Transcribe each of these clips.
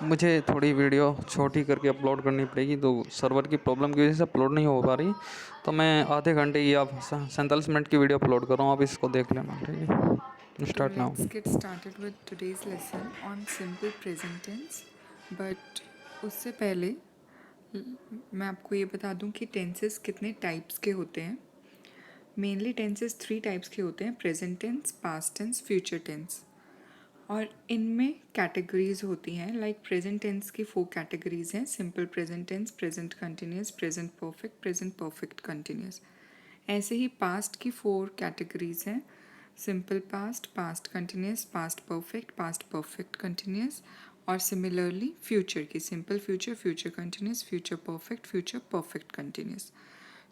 मुझे थोड़ी वीडियो छोटी करके अपलोड करनी पड़ेगी, तो सर्वर की प्रॉब्लम की वजह से अपलोड नहीं हो पा रही। तो मैं आधे घंटे की आप 47 मिनट की वीडियो अपलोड कर रहा हूँ, आप इसको देख लेना, ठीक है। So start now. let's get started with today's lesson on simple present tense. But उससे पहले मैं आपको ये बता दूं कि टेंसेस कितने टाइप्स के होते हैं। मेनली टेंसेस 3 टाइप्स के होते हैं: present tense, past tense, future tense. और इनमें कैटेगरीज होती हैं। लाइक प्रेजेंट टेंस की 4 कैटेगरीज हैं: simple present tense, present continuous, present perfect continuous. ऐसे ही पास्ट की 4 कैटेगरीज हैं: simple past, past continuous, past perfect continuous. और सिमिलरली फ्यूचर की simple future, future continuous, future perfect continuous.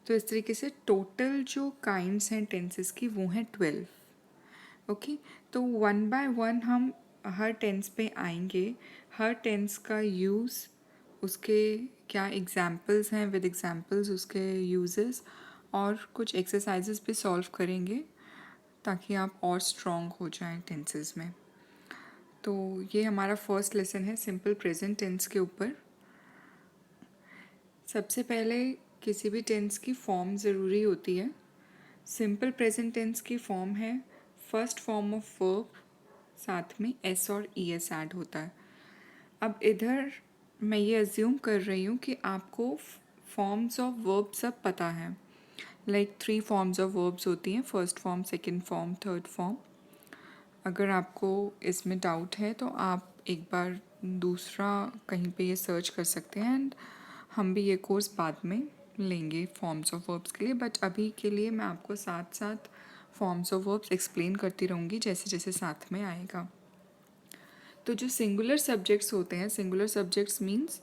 तो इस तरीके से टोटल जो काइंड्स हैं टेंसेस की वो हैं 12। ओके, तो वन बाय वन हम हर टेंस पे आएंगे। हर टेंस का यूज़, उसके क्या एग्जाम्पल्स हैं, विद एग्जाम्पल्स उसके यूजेस, और कुछ एक्सरसाइजेस भी सॉल्व करेंगे ताकि आप और स्ट्रॉन्ग हो जाएं टेंसेस में। तो ये हमारा फर्स्ट लेसन है सिंपल प्रेजेंट टेंस के ऊपर। सबसे पहले किसी भी टेंस की फॉर्म ज़रूरी होती है। सिंपल प्रेजेंट टेंस की फॉर्म है फर्स्ट फॉर्म ऑफ वर्ब, साथ में एस और ई एस ऐड होता है। अब इधर मैं ये अज्यूम कर रही हूँ कि आपको फॉर्म्स ऑफ वर्ब सब पता है। लाइक 3 फॉर्म्स ऑफ वर्ब्स होती हैं: first form, second form, third form. अगर आपको इसमें डाउट है तो आप एक बार दूसरा कहीं पे ये सर्च कर सकते हैं, एंड हम भी ये कोर्स बाद में लेंगे फॉर्म्स ऑफ वर्ब्स के लिए। बट अभी के लिए मैं आपको साथ साथ फॉर्म्स ऑफ वर्ब्स एक्सप्लेन करती रहूँगी जैसे जैसे साथ में आएगा। तो जो सिंगुलर सब्जेक्ट्स होते हैं, सिंगुलर सब्जेक्ट्स मीन्स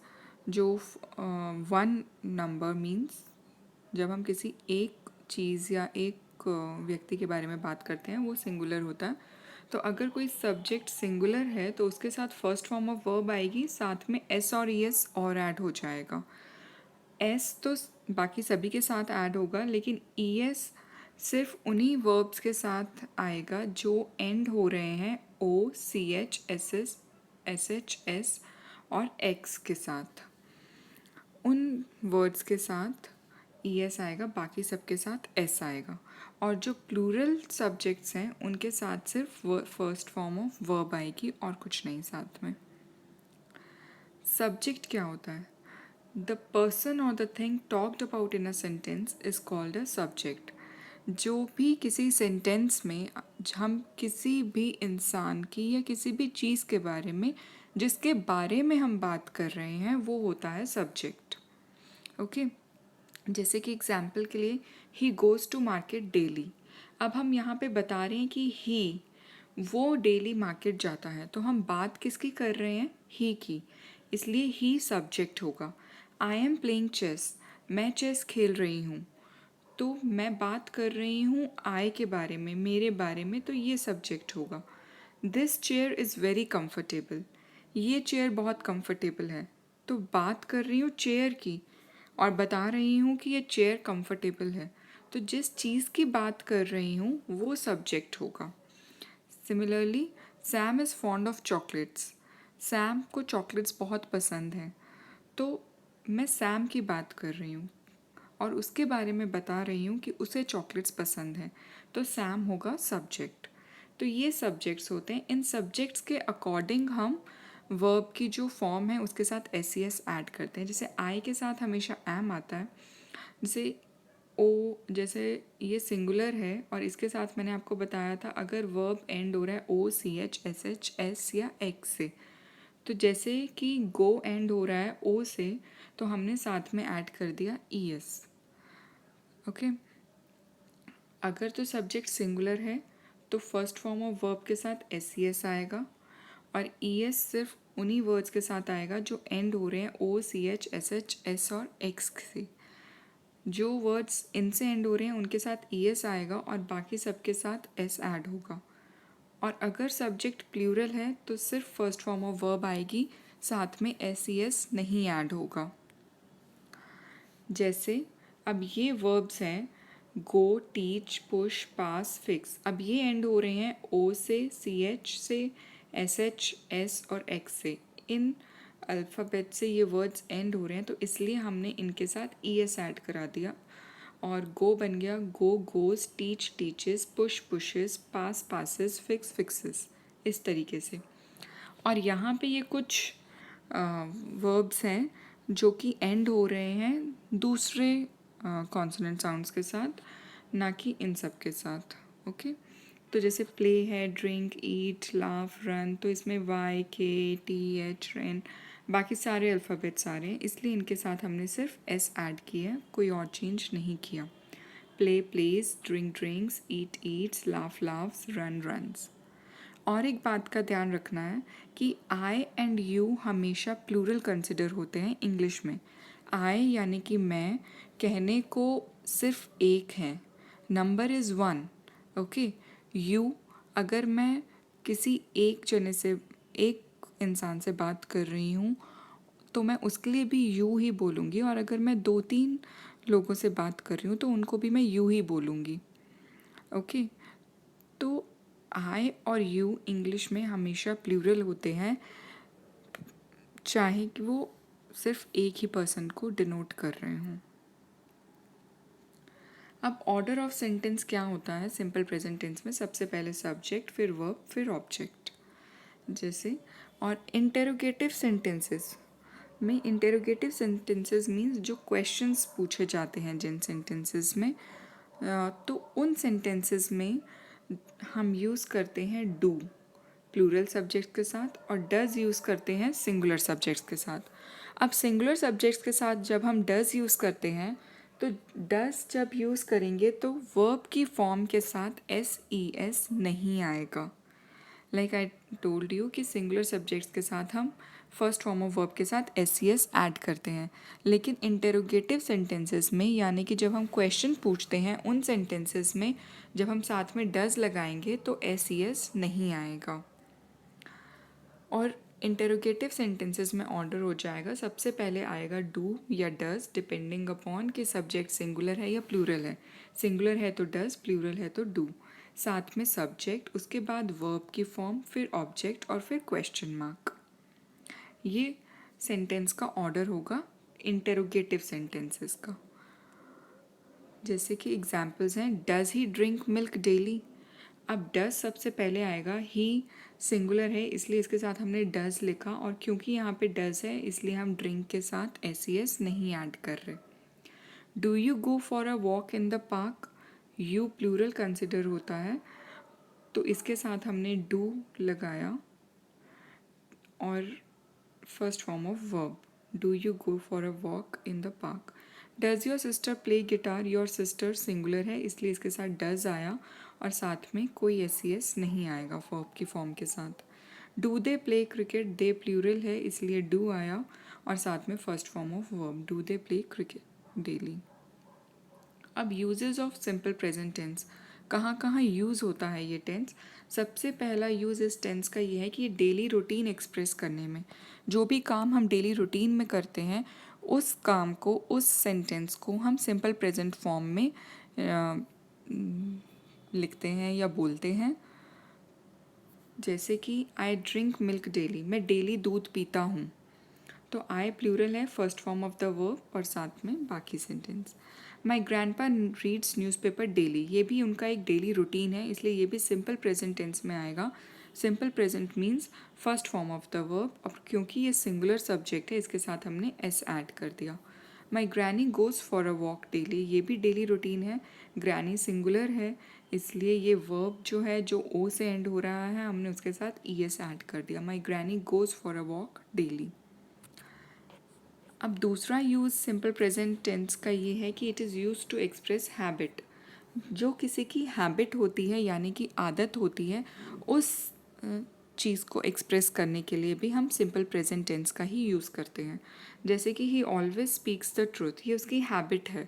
जो वन नंबर मीन्स जब हम किसी एक चीज़ या एक व्यक्ति के बारे में बात करते हैं वो सिंगुलर होता है। तो अगर कोई सब्जेक्ट सिंगुलर है तो उसके साथ फर्स्ट फॉर्म ऑफ वर्ब आएगी, साथ में एस और ई एस और ऐड हो जाएगा। एस तो बाकी सभी के साथ ऐड होगा, लेकिन ई एस सिर्फ उन्हीं वर्ब्स के साथ आएगा जो एंड हो रहे हैं O, C H, S H, S और एक्स के साथ। उन वर्ड्स के साथ ई एस आएगा, बाकी सबके साथ एस आएगा। और जो प्लूरल सब्जेक्ट्स हैं उनके साथ सिर्फ फर्स्ट फॉर्म ऑफ वर्ब आएगी और कुछ नहीं साथ में। सब्जेक्ट क्या होता है? द पर्सन और the thing talked about in a sentence is called a subject. जो भी किसी सेंटेंस में हम किसी भी इंसान की या किसी भी चीज़ के बारे में जिसके बारे में हम बात कर रहे हैं वो होता है सब्जेक्ट। ओके, जैसे कि एग्जाम्पल के लिए he goes to market daily. अब हम यहाँ पे बता रहे हैं कि ही वो डेली मार्केट जाता है, तो हम बात किसकी कर रहे हैं? ही की, इसलिए ही सब्जेक्ट होगा। आई एम प्लेइंग चेस, मैं चेस खेल रही हूँ, तो मैं बात कर रही हूँ आई के बारे में, मेरे बारे में, तो ये सब्जेक्ट होगा। This chair is very comfortable, ये चेयर बहुत कंफर्टेबल है, तो बात कर रही हूँ चेयर की और बता रही हूँ कि ये चेयर कंफर्टेबल है, तो जिस चीज़ की बात कर रही हूँ वो सब्जेक्ट होगा। Similarly Sam is fond of chocolates, Sam को चॉकलेट्स बहुत पसंद हैं, तो मैं सैम की बात कर रही हूँ और उसके बारे में बता रही हूँ कि उसे चॉकलेट्स पसंद है, तो सैम होगा सब्जेक्ट। तो ये सब्जेक्ट्स होते हैं। इन सब्जेक्ट्स के अकॉर्डिंग हम वर्ब की जो फॉर्म है उसके साथ एस सी एस ऐड करते हैं। जैसे आई के साथ हमेशा एम आता है, जैसे ओ, जैसे ये सिंगुलर है और इसके साथ मैंने आपको बताया था अगर वर्ब एंड हो रहा है O, C H, S H, S या एक्स से, तो जैसे कि गो एंड हो रहा है ओ से, तो हमने साथ में ऐड कर दिया ई एस। ओके, अगर तो सब्जेक्ट सिंगुलर है तो फर्स्ट फॉर्म ऑफ वर्ब के साथ एस सी एस आएगा, और ई एस सिर्फ उन्हीं वर्ड्स के साथ आएगा जो एंड हो रहे हैं O, C H, S S और एक्स से। जो वर्ड्स इनसे एंड हो रहे हैं उनके साथ ई एस आएगा और बाकी सबके साथ एस ऐड होगा। और अगर सब्जेक्ट प्लूरल है तो सिर्फ फर्स्ट फॉर्म ऑफ वर्ब आएगी, साथ में एस ई एस नहीं ऐड होगा। जैसे अब ये वर्ब्स हैं गो, टीच, पुश, पास, फिक्स। अब ये एंड हो रहे हैं ओ से, सी एच से, एस एच, एस और एक्स से। इन अल्फ़ाबेट से ये वर्ड्स एंड हो रहे हैं, तो इसलिए हमने इनके साथ ई एस ऐड करा दिया और गो बन गया go goes, teach teaches, push pushes, pass passes, fix fixes, इस तरीके से। और यहाँ पे ये कुछ वर्ब्स हैं जो कि एंड हो रहे हैं दूसरे कॉन्सोनेंट साउंड्स के साथ, ना कि इन सब के साथ। ओके, तो जैसे प्ले है, ड्रिंक, ईट, लाफ, रन, तो इसमें वाई, के, टी, एच, एन, बाकी सारे अल्फ़ाबेट्स आ रहे हैं, इसलिए इनके साथ हमने सिर्फ एस ऐड किया है, कोई और चेंज नहीं किया। Play plays, drink drinks, eat eats, laugh laughs, run runs. और एक बात का ध्यान रखना है कि आई एंड यू हमेशा प्लूरल कंसिडर होते हैं इंग्लिश में। आई यानी कि मैं, कहने को सिर्फ एक है, number is one. Okay, you, अगर मैं किसी एक जने से, एक इंसान से बात कर रही हूँ तो मैं उसके लिए भी यू ही बोलूँगी, और अगर मैं 2-3 लोगों से बात कर रही हूँ तो उनको भी मैं यू ही बोलूँगी। ओके, तो आई और यू इंग्लिश में हमेशा प्लूरल होते हैं, चाहे कि वो सिर्फ एक ही पर्सन को डिनोट कर रहे हों। अब ऑर्डर ऑफ सेंटेंस क्या होता है सिंपल प्रेजेंट टेंस में? सबसे पहले सब्जेक्ट, फिर वर्ब, फिर ऑब्जेक्ट। जैसे, और इंटेरोगेटिव सेंटेंसेस में, इंटेरोगेटिव सेंटेंसेस मीन्स जो क्वेश्चंस पूछे जाते हैं जिन सेंटेंसेस में, तो उन सेंटेंसेस में हम यूज़ करते हैं डू प्लूरल सब्जेक्ट के साथ, और डज यूज़ करते हैं सिंगुलर सब्जेक्ट्स के साथ। अब सिंगुलर सब्जेक्ट्स के साथ जब हम डज यूज़ करते हैं, तो डज जब यूज़ करेंगे तो वर्ब की फॉर्म के साथ एस ई एस नहीं आएगा। लाइक आई टोल्ड यू कि सिंगुलर सब्जेक्ट्स के साथ हम फर्स्ट फॉर्म ऑफ वर्ब के साथ एस सी एस ऐड करते हैं, लेकिन इंटेरोगेटिव सेंटेंसेस में, यानी कि जब हम क्वेश्चन पूछते हैं उन सेंटेंसेस में, जब हम साथ में डज लगाएंगे तो एस सी एस नहीं आएगा। और इंटेरोगेटिव सेंटेंसेस में ऑर्डर हो जाएगा, सबसे पहले आएगा डू या डज, डिपेंडिंग अपॉन कि सब्जेक्ट सिंगुलर है या प्लूरल है। सिंगुलर है तो डज, प्लूरल है तो डू, साथ में सब्जेक्ट, उसके बाद वर्ब की फॉर्म, फिर ऑब्जेक्ट और फिर क्वेश्चन मार्क। ये सेंटेंस का ऑर्डर होगा इंटेरोगेटिव सेंटेंसेस का। जैसे कि एग्जाम्पल्स हैं, does he drink milk daily. अब डज सबसे पहले आएगा, ही सिंगुलर है इसलिए इसके साथ हमने डज लिखा, और क्योंकि यहाँ पे डज है इसलिए हम ड्रिंक के साथ एस ई एस नहीं ऐड कर रहे। Do you go for a walk in the park, you plural consider होता है तो इसके साथ हमने डू लगाया, और first form of verb, do you go for a walk in the park. Does your sister play guitar, your sister singular है इसलिए इसके साथ डज आया, और साथ में कोई एस ई एस नहीं आएगा वर्ब की फॉर्म के साथ। Do they play cricket, they plural है इसलिए डू आया, और साथ में first form of verb, do they play cricket daily. अब uses of simple present tense, कहाँ कहाँ यूज़ होता है ये टेंस? सबसे पहला यूज़ इस टेंस का ये है कि ये डेली रूटीन एक्सप्रेस करने में, जो भी काम हम डेली रूटीन में करते हैं उस काम को, उस सेंटेंस को हम सिंपल प्रेजेंट फॉर्म में लिखते हैं या बोलते हैं। जैसे कि आई ड्रिंक मिल्क डेली, मैं डेली दूध पीता हूँ, तो आई प्लूरल है, first form of the verb और साथ में बाकी सेंटेंस। माई ग्रैंडपा रीड्स न्यूज़पेपर डेली, ये भी उनका एक डेली रूटीन है इसलिए ये भी सिंपल प्रेजेंट टेंस में आएगा। Simple present means first form of the verb, और क्योंकि ये सिंगुलर सब्जेक्ट है इसके साथ हमने एस ऐड कर दिया। My granny goes for a walk daily, ये भी डेली रूटीन है, ग्रैनी सिंगुलर है इसलिए ये वर्ब जो है जो ओ से एंड हो रहा है हमने उसके साथ ई एस ऐड कर दिया। My granny goes for a walk daily. अब दूसरा यूज़ सिंपल प्रेजेंट टेंस का ये है कि it is use to express habit, जो किसी की हैबिट होती है यानी कि आदत होती है, उस चीज़ को एक्सप्रेस करने के लिए भी हम सिंपल प्रेजेंट टेंस का ही यूज़ करते हैं। जैसे कि ही ऑलवेज स्पीक्स द ट्रूथ, ये उसकी हैबिट है,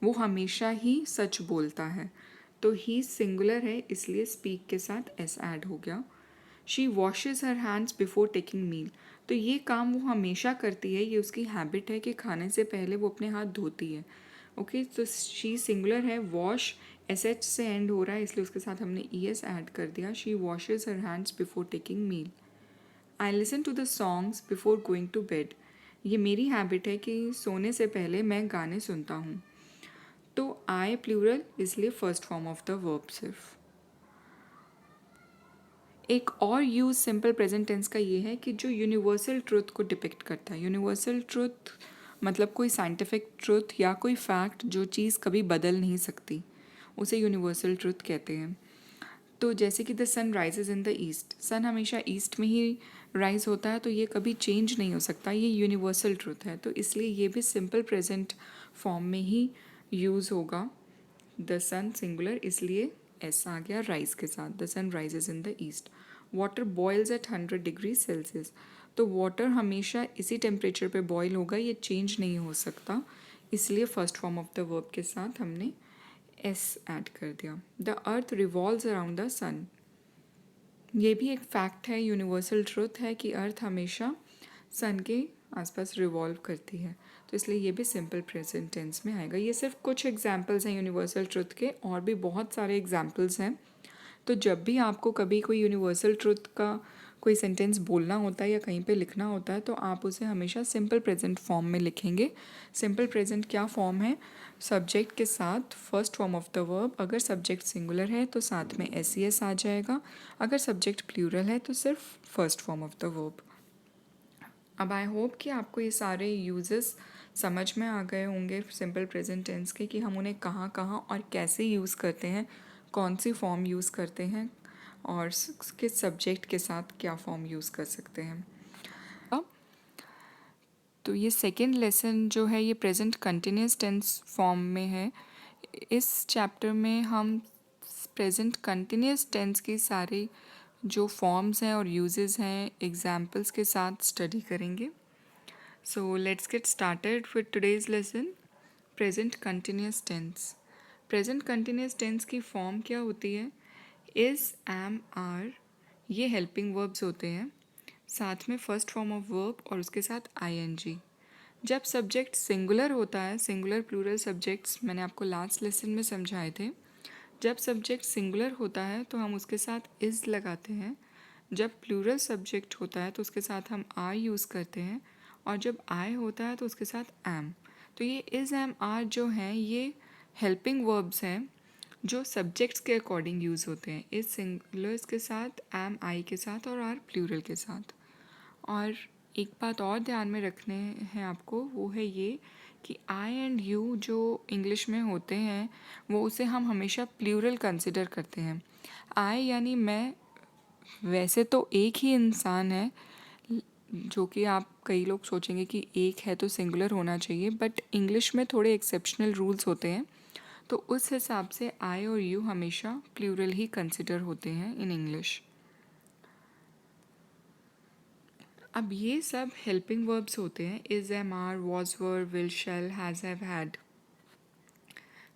वो हमेशा ही सच बोलता है, तो ही सिंगुलर है इसलिए स्पीक के साथ एस ऐड हो गया। She washes her hands before taking meal, तो ये काम वो हमेशा करती है, ये उसकी हैबिट है कि खाने से पहले वो अपने हाथ धोती है। ओके, तो शी सिंगुलर है, वॉश एस एच से एंड हो रहा है इसलिए उसके साथ हमने ई एस ऐड कर दिया। She washes her hands before taking meal. I listen to the songs before going to bed. ये मेरी हैबिट है कि सोने से पहले मैं गाने सुनता हूँ। तो आई प्लूरल इसलिए first form of the verb सिर्फ। एक और यूज सिंपल प्रेजेंट टेंस का ये है कि जो यूनिवर्सल ट्रुथ को डिपिक्ट करता है। यूनिवर्सल ट्रुथ मतलब कोई साइंटिफिक ट्रुथ या कोई फैक्ट जो चीज़ कभी बदल नहीं सकती, उसे यूनिवर्सल ट्रुथ कहते हैं। तो जैसे कि the sun rises in the east, sun हमेशा ईस्ट में ही राइज होता है, तो ये कभी चेंज नहीं हो सकता, ये यूनिवर्सल ट्रुथ है। तो इसलिए ये भी सिंपल प्रेजेंट फॉर्म में ही यूज़ होगा। द सन सिंगुलर इसलिए एस आ गया राइज के साथ। The sun rises in the east. Water boils at 100 degree Celsius. तो वाटर हमेशा इसी टेम्परेचर पे बॉयल होगा, ये चेंज नहीं हो सकता, इसलिए first form of the verb के साथ हमने एस ऐड कर दिया। The earth revolves around the sun. ये भी एक फैक्ट है, यूनिवर्सल ट्रुथ है कि अर्थ हमेशा सन के आसपास रिवॉल्व करती है, तो इसलिए ये भी सिंपल प्रेजेंट टेंस में आएगा। ये सिर्फ कुछ एग्जांपल्स हैं यूनिवर्सल ट्रुथ के, और भी बहुत सारे एग्जांपल्स हैं। तो जब भी आपको कभी कोई यूनिवर्सल ट्रुथ का कोई सेंटेंस बोलना होता है या कहीं पे लिखना होता है, तो आप उसे हमेशा सिंपल प्रेजेंट फॉर्म में लिखेंगे। सिंपल प्रेजेंट क्या फॉर्म है? सब्जेक्ट के साथ first form of the verb, अगर सब्जेक्ट सिंगुलर है तो साथ में एस ई एस आ जाएगा, अगर सब्जेक्ट प्लूरल है तो सिर्फ first form of the verb. अब आई होप कि आपको ये सारे यूजेस समझ में आ गए होंगे सिंपल प्रेजेंट टेंस के, कि हम उन्हें कहाँ कहाँ और कैसे यूज़ करते हैं, कौन सी फॉर्म यूज़ करते हैं, और किस सब्जेक्ट के साथ क्या फॉर्म यूज़ कर सकते हैं। अब तो ये सेकेंड लेसन जो है ये प्रेजेंट कंटिन्यूस टेंस फॉर्म में है। इस चैप्टर में हम प्रेजेंट कंटिन्यूस टेंस की सारी जो फॉर्म्स हैं और यूजेस हैं एग्जाम्पल्स के साथ स्टडी करेंगे। So let's get started with today's lesson. Present continuous tense. Present continuous tense की फॉर्म क्या होती है? Is, am, are, ये हेल्पिंग वर्ब्स होते हैं, साथ में फर्स्ट फॉर्म ऑफ वर्ब और उसके साथ ing। जब सब्जेक्ट सिंगुलर होता है, सिंगुलर प्लूरल सब्जेक्ट्स मैंने आपको लास्ट लेसन में समझाए थे। जब सब्जेक्ट सिंगुलर होता है तो हम उसके साथ इज़ लगाते हैं, जब प्लूरल सब्जेक्ट होता है तो उसके साथ हम आर यूज़ करते हैं, और जब आई होता है तो उसके साथ एम। तो ये इज़, एम, आर जो हैं ये हेल्पिंग वर्ब्स हैं जो सब्जेक्ट्स के अकॉर्डिंग यूज़ होते हैं। इज़ सिंगुलर्स के साथ, एम आई के साथ और आर प्लूरल के साथ। और एक बात और ध्यान में रखने हैं आपको, वो है ये कि आई एंड यू जो इंग्लिश में होते हैं वो उसे हम हमेशा प्लूरल कंसिडर करते हैं। आई यानी मैं, वैसे तो एक ही इंसान है, जो कि आप कई लोग सोचेंगे कि एक है तो सिंगुलर होना चाहिए, बट इंग्लिश में थोड़े एक्सेप्शनल रूल्स होते हैं, तो उस हिसाब से आई और यू हमेशा प्लूरल ही कंसिडर होते हैं इन इंग्लिश। अब ये सब हेल्पिंग वर्ब्स होते हैं, is, am, are, was, were, will, shall, has, have, had.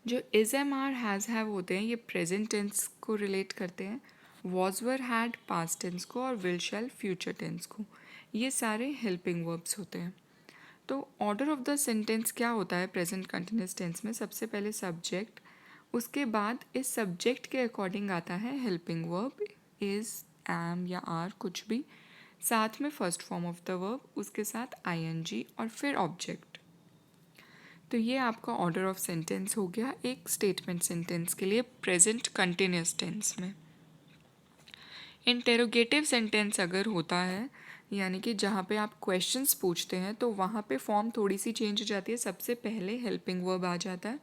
जो is, am, are, has, have होते हैं ये प्रेजेंट टेंस को रिलेट करते हैं, was, were, had past tense को, और विल, शैल फ्यूचर टेंस को। ये सारे हेल्पिंग वर्ब्स होते हैं। तो ऑर्डर ऑफ द सेंटेंस क्या होता है प्रेजेंट कंटिन्यूस टेंस में? सबसे पहले सब्जेक्ट, उसके बाद इस सब्जेक्ट के अकॉर्डिंग आता है हेल्पिंग वर्ब, इज़, एम या आर कुछ भी, साथ में first form of the verb, उसके साथ आईएनजी और फिर ऑब्जेक्ट। तो ये आपका ऑर्डर ऑफ सेंटेंस हो गया एक स्टेटमेंट सेंटेंस के लिए प्रेजेंट कंटिन्यूस टेंस में। इंटेरोगेटिव सेंटेंस अगर होता है, यानी कि जहाँ पे आप क्वेश्चंस पूछते हैं, तो वहाँ पे फॉर्म थोड़ी सी चेंज हो जाती है। सबसे पहले हेल्पिंग वर्ब आ जाता है,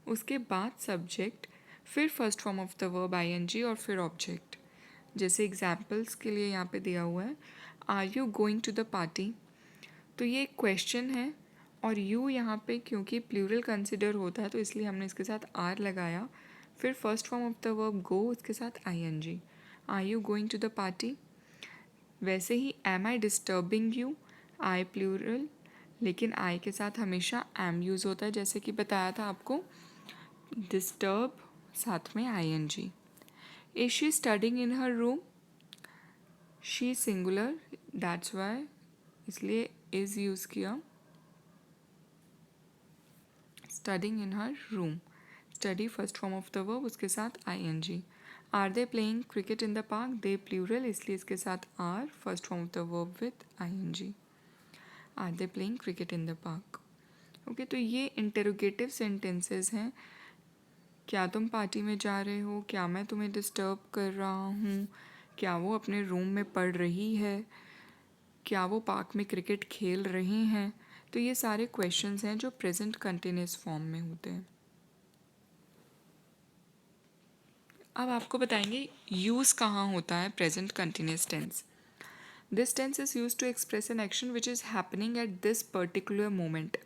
उसके बाद सब्जेक्ट, फिर first form of the verb ING और फिर ऑब्जेक्ट। जैसे एग्जांपल्स के लिए यहाँ पे दिया हुआ है, are you going to the party? तो ये एक क्वेश्चन है, और यू यहाँ पे क्योंकि प्लूरल कंसिडर होता है तो इसलिए हमने इसके साथ आर लगाया, फिर first form of the verb go, उसके साथ ING. Are you going to the party? वैसे ही am I disturbing you, I plural, लेकिन आई के साथ हमेशा एम यूज़ होता है, जैसे कि बताया था आपको, डिस्टर्ब साथ में I N G. Is she studying in her room? She singular, that's why इसलिए इज़ यूज़ किया। Studying in her room, study first form of the verb, उसके साथ I N G. Are they playing cricket in the park, they plural इसलिए इसके साथ are, first form of the verb with ING। Are they playing cricket in the park. Okay, तो ये interrogative sentences हैं। क्या तुम पार्टी में जा रहे हो, क्या मैं तुम्हें डिस्टर्ब कर रहा हूँ, क्या वो अपने रूम में पढ़ रही है, क्या वो पार्क में क्रिकेट खेल रहे हैं। तो ये सारे क्वेश्चंस हैं जो प्रेजेंट कंटिन्यूस फॉर्म में होते हैं। अब आपको बताएंगे यूज़ कहाँ होता है present continuous tense. This tense is use to express an action which is happening at this particular moment.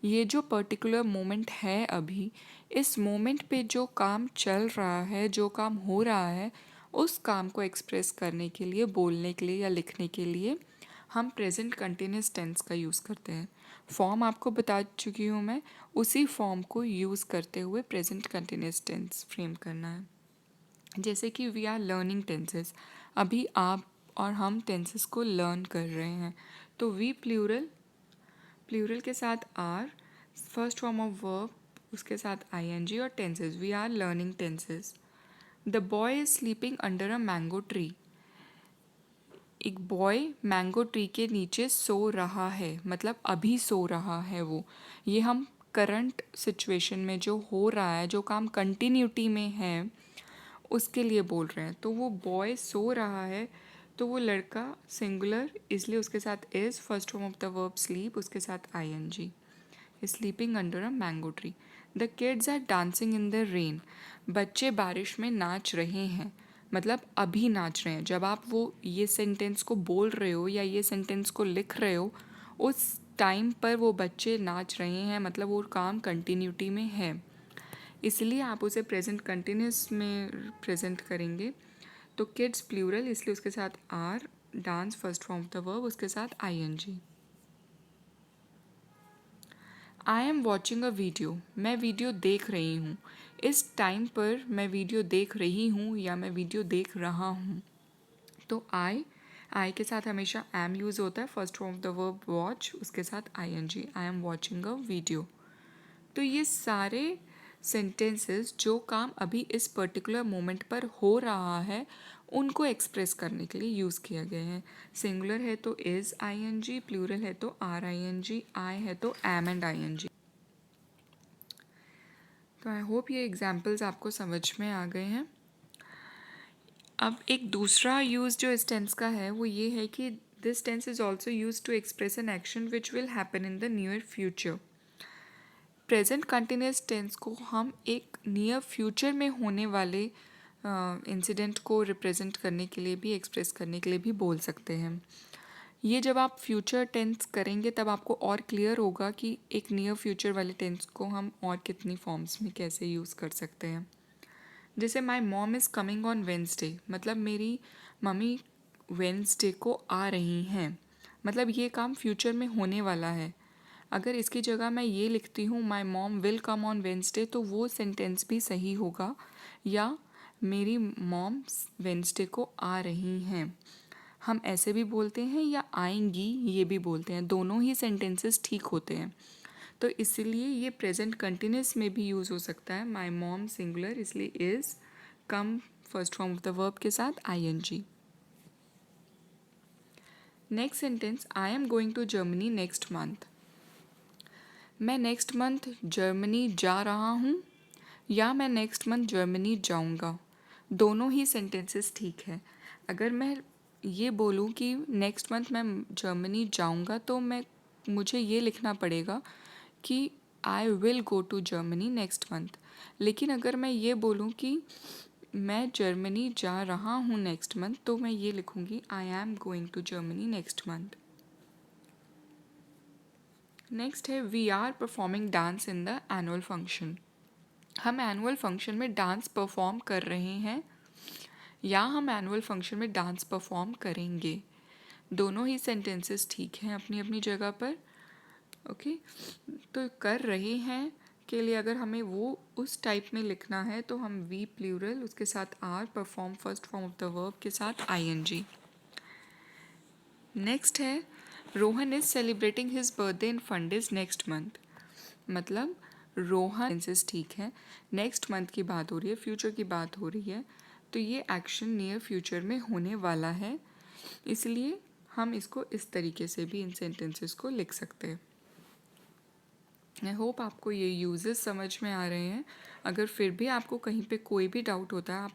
ये जो पर्टिकुलर मोमेंट है अभी, इस मोमेंट पे जो काम चल रहा है, जो काम हो रहा है, उस काम को एक्सप्रेस करने के लिए, बोलने के लिए या लिखने के लिए हम प्रेजेंट कंटिन्यूस टेंस का यूज़ करते हैं। फॉर्म आपको बता चुकी हूँ मैं, उसी फॉर्म को यूज़ करते हुए प्रेजेंट कंटिन्यूस टेंस फ्रेम करना है। जैसे कि वी आर लर्निंग टेंसेस, अभी आप और हम टेंसेस को लर्न कर रहे हैं, तो वी प्लूरल, प्लूरल के साथ are, first form of verb उसके साथ ING और tenses, we are learning tenses. The boy is sleeping under a mango tree. एक बॉय मैंगो ट्री के नीचे सो रहा है, मतलब अभी सो रहा है वो। ये हम करंट सिचुएशन में जो हो रहा है, जो काम कंटिन्यूटी में है, उसके लिए बोल रहे हैं। तो वो बॉय सो रहा है, तो वो लड़का सिंगुलर इसलिए उसके साथ is, first form of the verb sleep उसके साथ ING, sleeping under a mango tree. The kids are dancing in the rain. बच्चे बारिश में नाच रहे हैं, मतलब अभी नाच रहे हैं। जब आप वो ये सेंटेंस को बोल रहे हो या ये सेंटेंस को लिख रहे हो, उस टाइम पर वो बच्चे नाच रहे हैं, मतलब वो काम कंटिन्यूटी में है, इसलिए आप उसे प्रेजेंट कंटिन्यूस में प्रेजेंट करेंगे। तो किड्स प्लूरल इसलिए उसके साथ are, dance first form of the verb उसके साथ ING। I am watching a video, मैं वीडियो देख रही हूँ। इस टाइम पर मैं वीडियो देख रही हूँ या मैं वीडियो देख रहा हूँ। तो आई के साथ हमेशा एम यूज़ होता है, first form of the verb watch उसके साथ ING, I am watching a video. तो ये सारे सेंटेंसेस जो काम अभी इस पर्टिकुलर मोमेंट पर हो रहा है, उनको एक्सप्रेस करने के लिए यूज़ किया गया है। सिंगुलर है तो इज़ ING, प्लूरल है तो RING, आई है तो एम एंड ING। तो आई होप ये एग्जाम्पल्स आपको समझ में आ गए हैं। अब एक दूसरा यूज़ जो इस टेंस का है वो ये है कि this tense is also use to express an action which will happen in the near future. Present continuous tense को हम एक नियर फ्यूचर में होने वाले इंसिडेंट को रिप्रेजेंट करने के लिए भी, एक्सप्रेस करने के लिए भी बोल सकते हैं। ये जब आप फ्यूचर टेंस करेंगे तब आपको और क्लियर होगा कि एक नियर फ्यूचर वाले टेंस को हम और कितनी फॉर्म्स में कैसे यूज़ कर सकते हैं। जैसे my mom is coming on Wednesday, मतलब मेरी मम्मी वेंसडे को आ रही हैं, मतलब ये काम फ्यूचर में होने वाला है। अगर इसकी जगह मैं ये लिखती हूँ my mom will come on Wednesday, तो वो सेंटेंस भी सही होगा, या मेरी मॉम वेंसडे को आ रही हैं, हम ऐसे भी बोलते हैं, या आएंगी ये भी बोलते हैं, दोनों ही सेंटेंसेस ठीक होते हैं। तो इसलिए ये प्रेजेंट कंटिन्यूस में भी यूज़ हो सकता है। माई मॉम सिंगुलर इसलिए is, come first form of the verb के साथ ING। Next sentence, I am going to Germany next month. मैं नेक्स्ट मंथ जर्मनी जा रहा हूँ या मैं नेक्स्ट मंथ जर्मनी जाऊँगा, दोनों ही सेंटेंसेस ठीक है। अगर मैं ये बोलूँ कि नेक्स्ट मंथ मैं जर्मनी जाऊँगा, तो मुझे ये लिखना पड़ेगा कि I will go to Germany next month. लेकिन अगर मैं ये बोलूँ कि मैं जर्मनी जा रहा हूँ नेक्स्ट मंथ, तो मैं ये लिखूँगी I am going to Germany next month. Next है we are performing dance in the annual function. हम एनुअल फंक्शन में डांस परफॉर्म कर रहे हैं या हम एनुअल फंक्शन में डांस परफॉर्म करेंगे, दोनों ही सेंटेंसेस ठीक हैं अपनी अपनी जगह पर। ओके, तो कर रहे हैं के लिए अगर हमें वो उस टाइप में लिखना है तो हम वी प्लूरल उसके साथ are, perform first form of the verb के साथ ING। नेक्स्ट है Rohan is celebrating his birthday in फंडेज नेक्स्ट मंथ, मतलब रोहन सेंसेस ठीक है, नेक्स्ट मंथ की बात हो रही है, फ्यूचर की बात हो रही है, तो ये एक्शन नियर फ्यूचर में होने वाला है, इसलिए हम इसको इस तरीके से भी इन सेंटेंसेस को लिख सकते हैं। आई होप आपको ये यूजेस समझ में आ रहे हैं। अगर फिर भी आपको कहीं पे कोई भी डाउट होता है, आप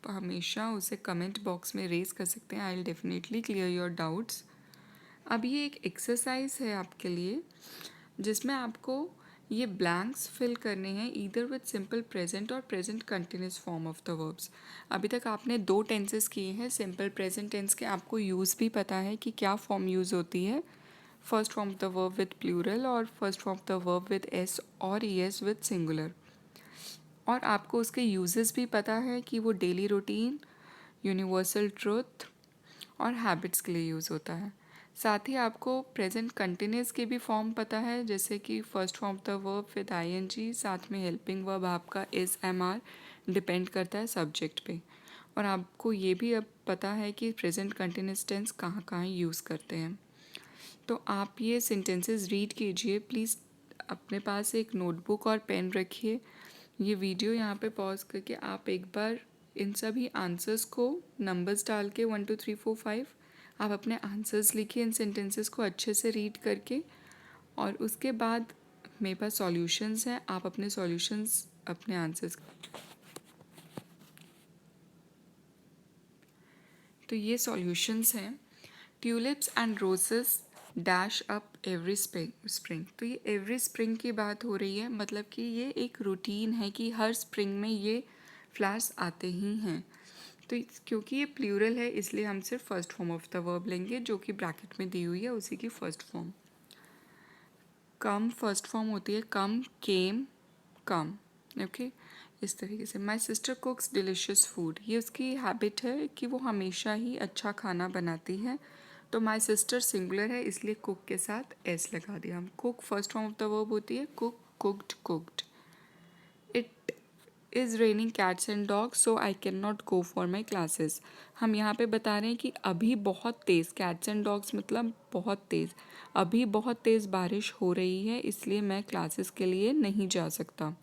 हमेशा उसे कमेंट बॉक्स में रेज कर सकते हैं। I will definitely clear your doubts. अब ये एक एक्सरसाइज है आपके लिए, जिसमें आपको ये ब्लैंक्स फिल करने हैं ईदर विद सिंपल प्रेजेंट और present continuous form of the verbs. अभी तक आपने 2 टेंसेस किए हैं। सिंपल प्रेजेंट टेंस के आपको यूज़ भी पता है कि क्या फॉर्म यूज़ होती है। First form of the verb with plural और first form of the verb with S और ईएस विद सिंगुलर। और आपको उसके यूजेस भी पता है कि वो डेली रूटीन, यूनिवर्सल ट्रुथ और हैबिट्स के लिए यूज़ होता है। साथ ही आपको प्रेजेंट कंटिन्यूस के भी फॉर्म पता है, जैसे कि first form of the verb with ING, साथ में हेल्पिंग वर्ब आपका इज, एम, आर डिपेंड करता है सब्जेक्ट पे। और आपको ये भी अब पता है कि प्रेजेंट कंटिन्यूस टेंस कहाँ कहाँ यूज़ करते हैं। तो आप ये सेंटेंसेस रीड कीजिए प्लीज़। अपने पास एक नोटबुक और पेन रखिए। ये वीडियो यहाँ पे पॉज करके आप एक बार इन सभी आंसर्स को नंबर्स डाल के 1 2 3 4 5 आप अपने आंसर्स लिखिए इन सेंटेंसेस को अच्छे से रीड करके। और उसके बाद मेरे पास सॉल्यूशंस हैं, आप अपने सॉल्यूशंस अपने आंसर्स। तो ये सॉल्यूशंस हैं। Tulips and roses dash up every spring. तो ये एवरी स्प्रिंग की बात हो रही है, मतलब कि ये एक रूटीन है कि हर स्प्रिंग में ये फ्लावर्स आते ही हैं। तो क्योंकि ये प्लूरल है, इसलिए हम सिर्फ first form of the verb लेंगे, जो कि ब्रैकेट में दी हुई है उसी की फर्स्ट फॉर्म। कम फर्स्ट फॉर्म होती है कम, केम, कम। ओके, इस तरीके से। माई सिस्टर कुक्स डिलिशियस फूड, ये उसकी हैबिट है कि वो हमेशा ही अच्छा खाना बनाती है। तो माई सिस्टर सिंगुलर है, इसलिए कुक के साथ एस लगा दिया हम। Cook first form of the verb होती है cook, cooked, cooked. It is raining cats and dogs so I can not go for my classes. हम यहाँ पे बता रहे हैं कि अभी बहुत तेज़, कैट्स एंड डॉग्स मतलब बहुत तेज़, अभी बहुत तेज़ बारिश हो रही है, इसलिए मैं क्लासेस के लिए नहीं जा सकता।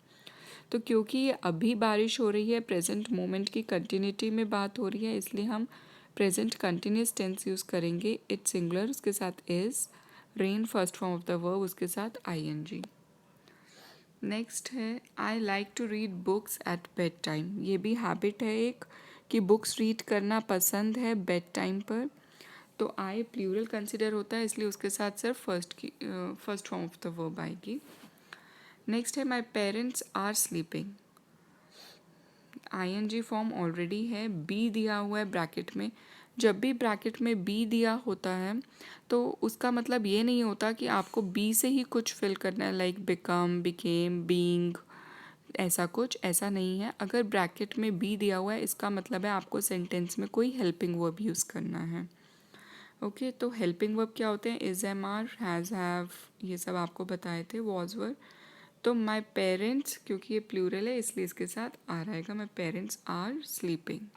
तो क्योंकि ये अभी बारिश हो रही है, प्रेजेंट मोमेंट की कंटिन्यूटी में बात हो रही है, इसलिए हम प्रेजेंट कंटिन्यूस टेंस यूज़ करेंगे। इट सिंगुलर, उसके साथ is, rain first form of the verb, उसके साथ आईएनजी। नेक्स्ट है I like to read books at bed time. ये भी हैबिट है एक कि बुक्स रीड करना पसंद है बेड टाइम पर। तो आई प्लूरल कंसिडर होता है, इसलिए उसके साथ सिर्फ first form of the verb आएगी। नेक्स्ट है my parents are sleeping. ING form already है, बी दिया हुआ है ब्रैकेट में। जब भी ब्रैकेट में बी दिया होता है तो उसका मतलब ये नहीं होता कि आपको बी से ही कुछ फिल करना है, लाइक बिकम, बिकेम, बीइंग, ऐसा कुछ, ऐसा नहीं है। अगर ब्रैकेट में बी दिया हुआ है, इसका मतलब है आपको सेंटेंस में कोई हेल्पिंग वर्ब यूज़ करना है। ओके, तो हेल्पिंग वर्ब क्या होते हैं? Is, am, are, has, have, ये सब आपको बताए थे, वॉज, वर। तो माई पेरेंट्स, क्योंकि ये प्लूरल है इसलिए इसके साथ आर आएगा, my parents are sleeping.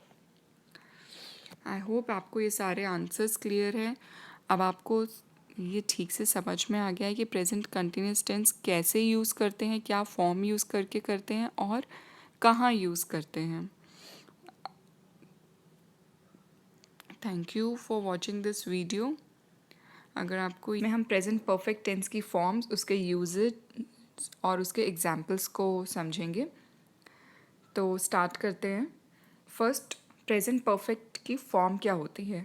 I hope आपको ये सारे आंसर्स क्लियर हैं। अब आपको ये ठीक से समझ में आ गया है कि प्रेजेंट कंटिन्यूस टेंस कैसे यूज़ करते हैं, क्या फॉर्म यूज़ करके करते हैं और कहाँ यूज़ करते हैं। Thank you for watching this video. अगर आपको में हम प्रेजेंट परफेक्ट टेंस की फॉर्म्स, उसके यूजेज और उसके एग्जाम्पल्स को समझेंगे। तो स्टार्ट करते हैं। फर्स्ट, प्रेजेंट परफेक्ट की फॉर्म क्या होती है?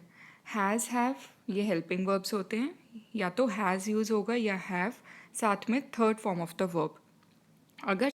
हैज़, हैव, ये हेल्पिंग वर्ब्स होते हैं, या तो हैज़ यूज़ होगा या हैव, साथ में third form of the verb. अगर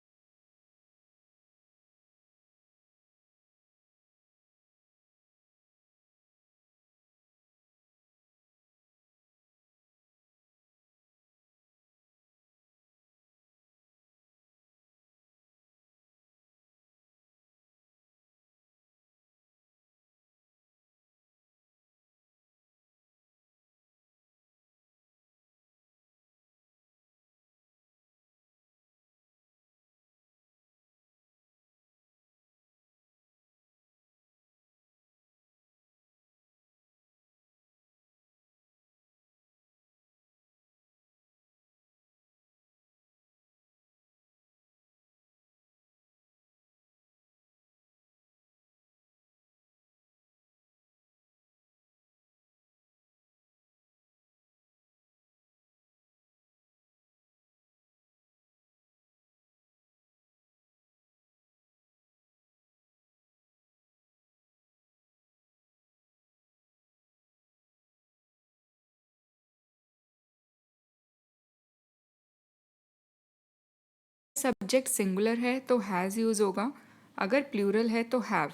सब्जेक्ट सिंगुलर है तो हैज़ यूज़ होगा, अगर प्लूरल है तो हैव।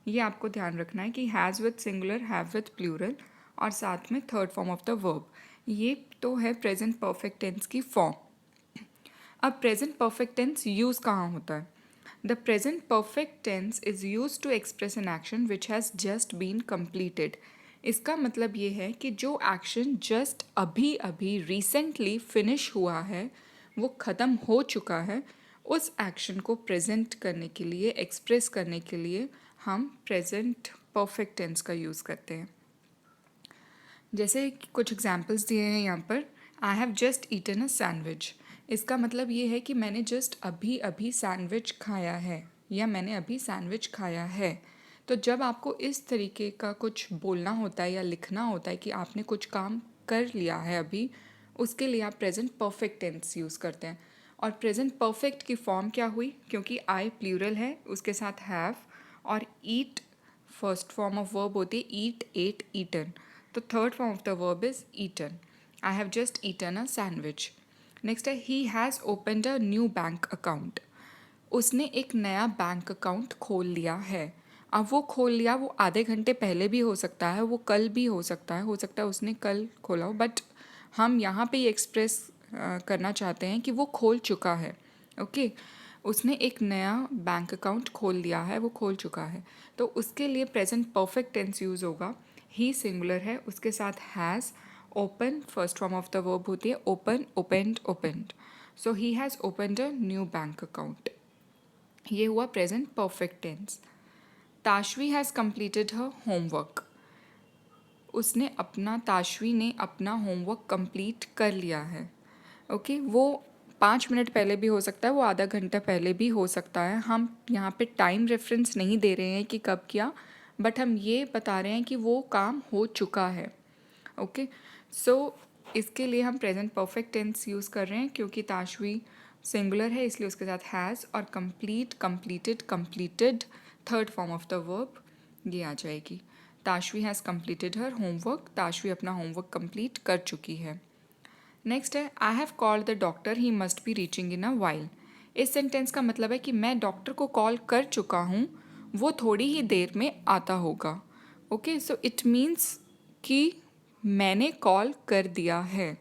ये आपको ध्यान रखना है कि has with singular, have with plural और साथ में third form of the verb. ये तो है प्रेजेंट परफेक्ट टेंस की फॉर्म। अब प्रेजेंट परफेक्ट टेंस यूज़ कहाँ होता है? The present perfect tense is use to express an action which has just been completed। इसका मतलब ये है कि जो एक्शन जस्ट अभी अभी रिसेंटली फिनिश हुआ है, वो ख़त्म हो चुका है, उस एक्शन को प्रेजेंट करने के लिए, एक्सप्रेस करने के लिए हम प्रेजेंट परफेक्ट टेंस का यूज़ करते हैं। जैसे कुछ एग्जाम्पल्स दिए हैं यहाँ पर, I have just eaten a sandwich. इसका मतलब ये है कि मैंने जस्ट अभी अभी सैंडविच खाया है या मैंने अभी सैंडविच खाया है। तो जब आपको इस तरीके का कुछ बोलना होता है या लिखना होता है कि आपने कुछ काम कर लिया है अभी, उसके लिए आप प्रेजेंट परफेक्ट टेंस यूज़ करते हैं। और प्रेजेंट परफेक्ट की फॉर्म क्या हुई? क्योंकि आई प्लूरल है, उसके साथ हैव, और eat first form of verb होती है, ईट, एट, ईटन। तो third form of the verb is eaten. I have just eaten a sandwich. Next है he has opened a new bank account. उसने एक नया बैंक अकाउंट खोल लिया है। अब वो खोल लिया, वो आधे घंटे पहले भी हो सकता है, वो कल भी हो सकता है उसने कल खोला हो, बट हम यहाँ पे ये एक्सप्रेस करना चाहते हैं कि वो खोल चुका है। ओके, उसने एक नया बैंक अकाउंट खोल लिया है, वो खोल चुका है। तो उसके लिए प्रेजेंट परफेक्ट टेंस यूज़ होगा। ही सिंगुलर है, उसके साथ has, open first form of the verb होती है, open, opened, opened. So he has opened a new bank account. ये हुआ present perfect tense. Tashvi has completed her homework. Tashvi ने अपना होमवर्क कंप्लीट कर लिया है। ओके, वो 5 मिनट पहले भी हो सकता है, वो आधा घंटा पहले भी हो सकता है। हम यहाँ पे टाइम रेफरेंस नहीं दे रहे हैं कि कब किया, बट हम ये बता रहे हैं कि वो काम हो चुका है। ओके, सो इसके लिए हम प्रेजेंट परफेक्ट टेंस यूज़ कर रहे हैं, क्योंकि ताशवी सिंगुलर है इसलिए उसके साथ हैज़, और complete, completed, completed third form of the verb ये आ जाएगी। ताशवी हैज़ कंप्लीटेड हर होमवर्क। ताशवी अपना होमवर्क कंप्लीट कर चुकी है। नेक्स्ट है I have called the doctor, he must be reaching in a while. इस सेंटेंस का मतलब है कि मैं डॉक्टर को कॉल कर चुका हूँ, वो थोड़ी ही देर में आता होगा। ओके, सो इट मीन्स कि मैंने कॉल कर दिया है।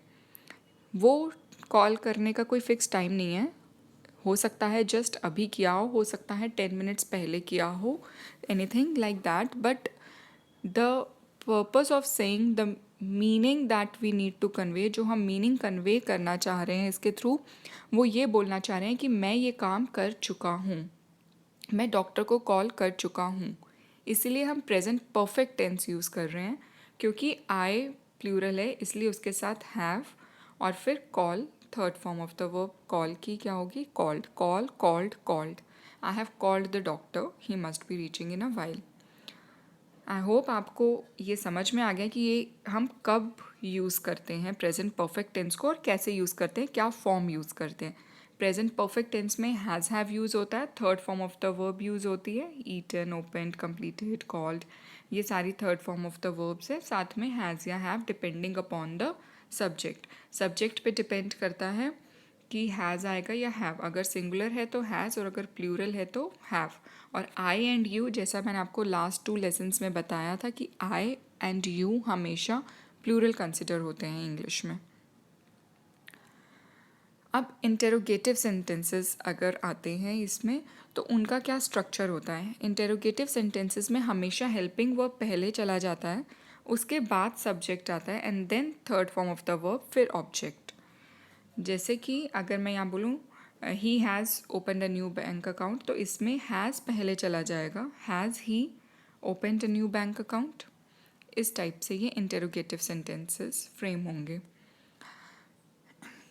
वो कॉल करने का कोई फिक्स टाइम नहीं है, हो सकता है जस्ट अभी किया हो सकता है 10 मिनट्स पहले किया हो, anything like that, but the purpose of saying the meaning that we need to convey, जो हम मीनिंग कन्वे करना चाह रहे हैं इसके थ्रू, वो ये बोलना चाह रहे हैं कि मैं ये काम कर चुका हूँ, मैं डॉक्टर को कॉल कर चुका हूँ। इसीलिए हम प्रेजेंट परफेक्ट टेंस यूज़ कर रहे हैं, क्योंकि आई प्लूरल है इसलिए उसके साथ हैव, और फिर call third form of the verb call की क्या होगी? Called, call, called, called. I have called the doctor, he must be reaching in a while. I hope आपको ये समझ में आ गया कि ये हम कब यूज़ करते हैं प्रेजेंट परफेक्ट टेंस को, और कैसे यूज़ करते हैं, क्या फॉर्म यूज़ करते हैं। प्रेजेंट परफेक्ट टेंस में हैज़ हैव यूज़ होता है, third form of the verb use होती है, ईटन, ओपनड, कंप्लीटेड, कॉल्ड, ये सारी third form of the verbs है। साथ में हैज़ या have depending upon the subject, subject पे डिपेंड करता है कि हैज़ आएगा या हैव। अगर सिंगुलर है तो हैज़, और अगर प्लूरल है तो हैव। और आई एंड यू, जैसा मैंने आपको लास्ट 2 लेसन्स में बताया था कि आई एंड यू हमेशा प्लूरल कंसिडर होते हैं इंग्लिश में। अब इंटेरोगेटिव सेंटेंसेस अगर आते हैं इसमें, तो उनका क्या स्ट्रक्चर होता है? इंटेरोगेटिव सेंटेंसेस में हमेशा हेल्पिंग वर्ब पहले चला जाता है, उसके बाद सब्जेक्ट आता है, and then third form of the verb, फिर ऑब्जेक्ट। जैसे कि अगर मैं यहाँ बोलूँ he has opened a new bank account, तो इसमें हैज़ पहले चला जाएगा, has he opened a new bank account. इस टाइप से ये इंटेरोगेटिव सेंटेंसेस फ्रेम होंगे।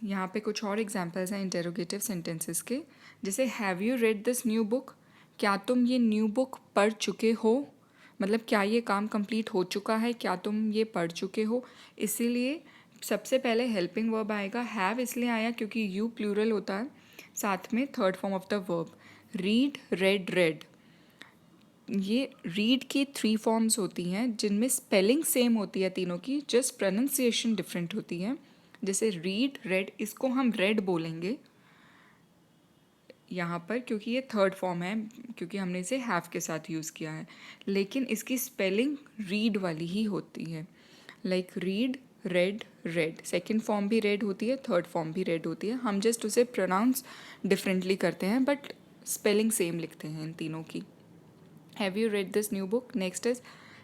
यहाँ पे कुछ और एग्जांपल्स हैं इंटेरोगेटिव सेंटेंसेस के, जैसे have you read this new book? क्या तुम ये न्यू बुक पढ़ चुके हो? मतलब क्या ये काम कंप्लीट हो चुका है, क्या तुम ये पढ़ चुके हो? इसीलिए सबसे पहले हेल्पिंग वर्ब आएगा। हैव इसलिए आया क्योंकि यू प्लूरल होता है, साथ में third form of the verb, read, red, red. ये रीड की 3 फॉर्म्स होती हैं जिनमें स्पेलिंग सेम होती है तीनों की, जस्ट प्रोनाउंसिएशन डिफरेंट होती है। जैसे रीड, रेड, इसको हम रेड बोलेंगे, यहाँ पर क्योंकि ये थर्ड फॉर्म है, क्योंकि हमने इसे हैव के साथ यूज़ किया है, लेकिन इसकी स्पेलिंग रीड वाली ही होती है। Like read, red, red. Second form भी रेड होती है, थर्ड फॉर्म भी रेड होती है। हम जस्ट उसे प्रोनाउंस डिफरेंटली करते हैं, बट स्पेलिंग सेम लिखते हैं इन तीनों की। Have you read this new book? Next is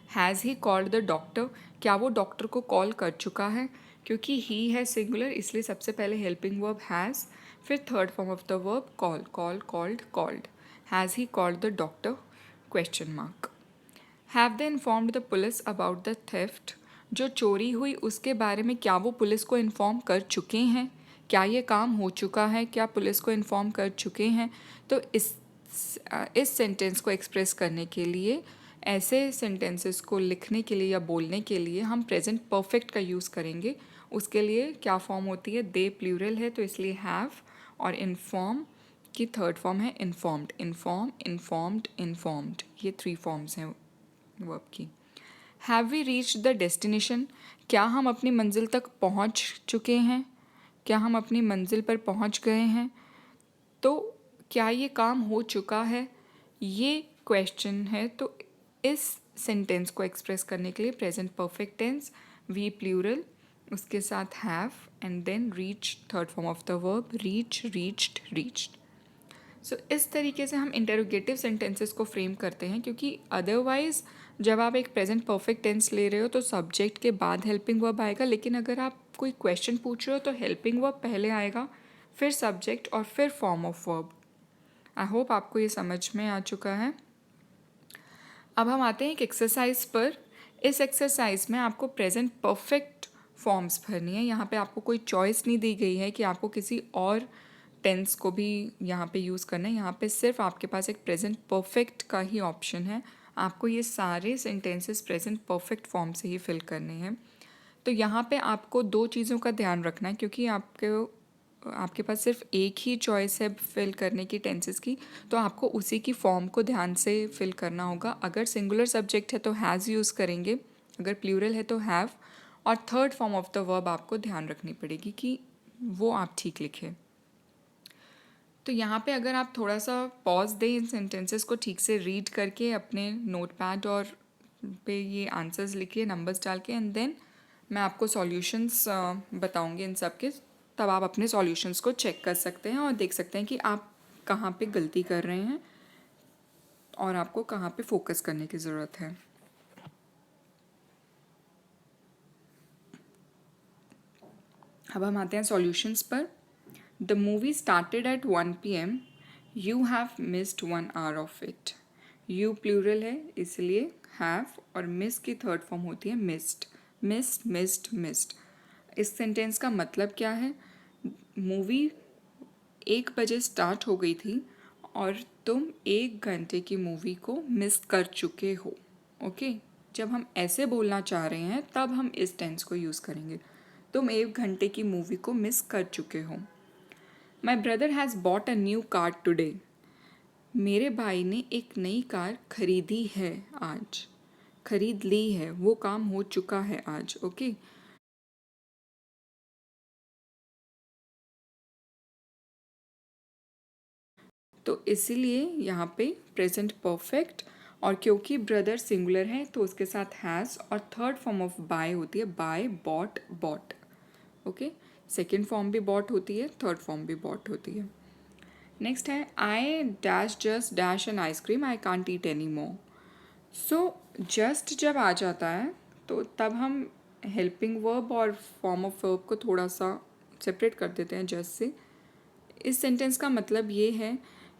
has he called the doctor? क्या वो डॉक्टर को कॉल कर चुका है? क्योंकि ही है सिंगुलर, इसलिए सबसे पहले हेल्पिंग वर्ब हैज़, फिर third form of the verb call, call, called, called. Has he called the doctor? Question mark. Have they informed the police about the theft? जो चोरी हुई उसके बारे में क्या वो पुलिस को इन्फॉर्म कर चुके हैं? क्या ये काम हो चुका है? क्या पुलिस को इन्फॉर्म कर चुके हैं? तो इस सेंटेंस को एक्सप्रेस करने के लिए, ऐसे सेंटेंसेस को लिखने के लिए या बोलने के लिए हम प्रेजेंट परफेक्ट का यूज़ करेंगे। उसके लिए क्या फॉर्म होती है? दे प्लूरल है तो इसलिए हैव, और इन्फॉर्म की थर्ड फॉर्म है इन्फॉर्म्ड। इन्फॉर्म, इन्फॉर्म्ड, इन्फॉर्म्ड, ये थ्री फॉर्म्स हैं वर्ब की। Have we reach the destination? क्या हम अपनी मंजिल तक पहुंच चुके हैं? क्या हम अपनी मंजिल पर पहुंच गए हैं? तो क्या ये काम हो चुका है, ये क्वेश्चन है। तो इस सेंटेंस को एक्सप्रेस करने के लिए present perfect tense, we plural, उसके साथ have, and then reach, third form of the verb reach, reached, reached. So इस तरीके से हम इंटेरोगेटिव सेंटेंसेस को फ्रेम करते हैं, क्योंकि अदरवाइज जब आप एक प्रेजेंट परफेक्ट टेंस ले रहे हो तो सब्जेक्ट के बाद हेल्पिंग वर्ब आएगा, लेकिन अगर आप कोई क्वेश्चन पूछ रहे हो तो हेल्पिंग वर्ब पहले आएगा, फिर सब्जेक्ट और फिर form of verb. I hope आपको ये समझ में आ चुका है। अब हम आते हैं एक एक्सरसाइज पर। इस एक्सरसाइज में आपको प्रेजेंट परफेक्ट फॉर्म्स भरनी है। यहाँ पे आपको कोई चॉइस नहीं दी गई है कि आपको किसी और टेंस को भी यहाँ पे यूज़ करना है। यहाँ पे सिर्फ आपके पास एक प्रेजेंट परफेक्ट का ही ऑप्शन है। आपको ये सारे सेंटेंसेस प्रेजेंट परफेक्ट फॉर्म से ही फिल करने हैं। तो यहाँ पे आपको दो चीज़ों का ध्यान रखना है, क्योंकि आपके पास सिर्फ एक ही चॉइस है फिल करने की टेंसेस की, तो आपको उसी की फॉर्म को ध्यान से फिल करना होगा। अगर सिंगुलर सब्जेक्ट है तो हैज़ यूज़ करेंगे, अगर प्लूरल है तो हैव, और third form of the verb आपको ध्यान रखनी पड़ेगी कि वो आप ठीक लिखें। तो यहाँ पे अगर आप थोड़ा सा पॉज दें इन सेंटेंसेस को ठीक से रीड करके अपने नोटपैड और पे ये आंसर्स लिखिए नंबर्स डाल के, एंड देन मैं आपको सॉल्यूशंस बताऊंगी इन सब के। तब आप अपने सॉल्यूशंस को चेक कर सकते हैं और देख सकते हैं कि आप कहाँ पे गलती कर रहे हैं और आपको कहाँ पे फोकस करने की ज़रूरत है। अब हम आते हैं सॉल्यूशंस पर। The movie started at 1 PM, you have missed 1 hour of it. You plural है इसलिए हैव, और मिस की थर्ड फॉर्म होती है मिस्ड। Missed, missed, missed. इस सेंटेंस का मतलब क्या है? मूवी 1 बजे स्टार्ट हो गई थी और तुम 1 घंटे की मूवी को मिस कर चुके हो। ओके, जब हम ऐसे बोलना चाह रहे हैं तब हम इस टेंस को यूज़ करेंगे। तुम 1 घंटे की मूवी को मिस कर चुके हो। My brother has bought a new car today. मेरे भाई ने एक नई कार खरीदी है आज। खरीद ली है, वो काम हो चुका है आज। ओके, तो इसीलिए यहाँ पे प्रेजेंट परफेक्ट, और क्योंकि ब्रदर सिंगुलर है तो उसके साथ हैज़, और थर्ड फॉर्म ऑफ बाय होती है buy, bought, bought. Okay, second form भी बॉट होती है, थर्ड फॉर्म भी बॉट होती है। नेक्स्ट है I dash just dash an ice cream, I can't eat any more. So just जब आ जाता है तो तब हम हेल्पिंग वर्ब और फॉर्म ऑफ वर्ब को थोड़ा सा सेपरेट कर देते हैं जस्ट से। इस सेंटेंस का मतलब ये है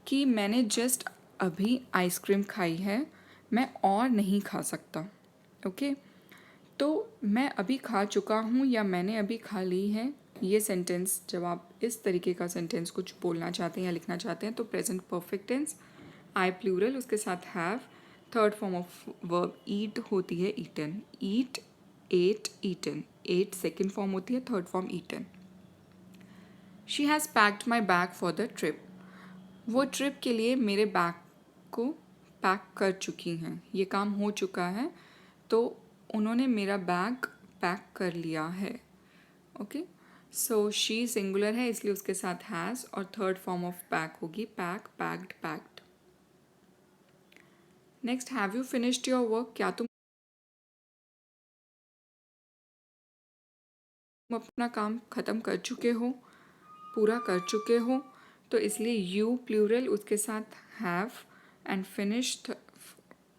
कि मैंने जस्ट अभी आइसक्रीम खाई है, मैं और नहीं खा सकता। ओके, तो मैं अभी खा चुका हूँ या मैंने अभी खा ली है, ये सेंटेंस जब आप इस तरीके का सेंटेंस कुछ बोलना चाहते हैं या लिखना चाहते हैं तो present perfect tense, I plural, उसके साथ have, third form of verb eat होती है eaten. Eat, ate, eaten. Ate second form होती है, third form eaten. She has packed my bag for the trip. वो ट्रिप के लिए मेरे बैग को पैक कर चुकी हैं, ये काम हो चुका है, तो उन्होंने मेरा बैग पैक कर लिया है। ओके, सो शी सिंगुलर है इसलिए उसके साथ हैज़, और थर्ड फॉर्म ऑफ पैक होगी pack, packed, packed. Next, have you finished your work, क्या तुम अपना काम ख़त्म कर चुके हो, पूरा कर चुके हो। तो इसलिए यू प्लूरल, उसके साथ हैव, एंड फिनिश्ड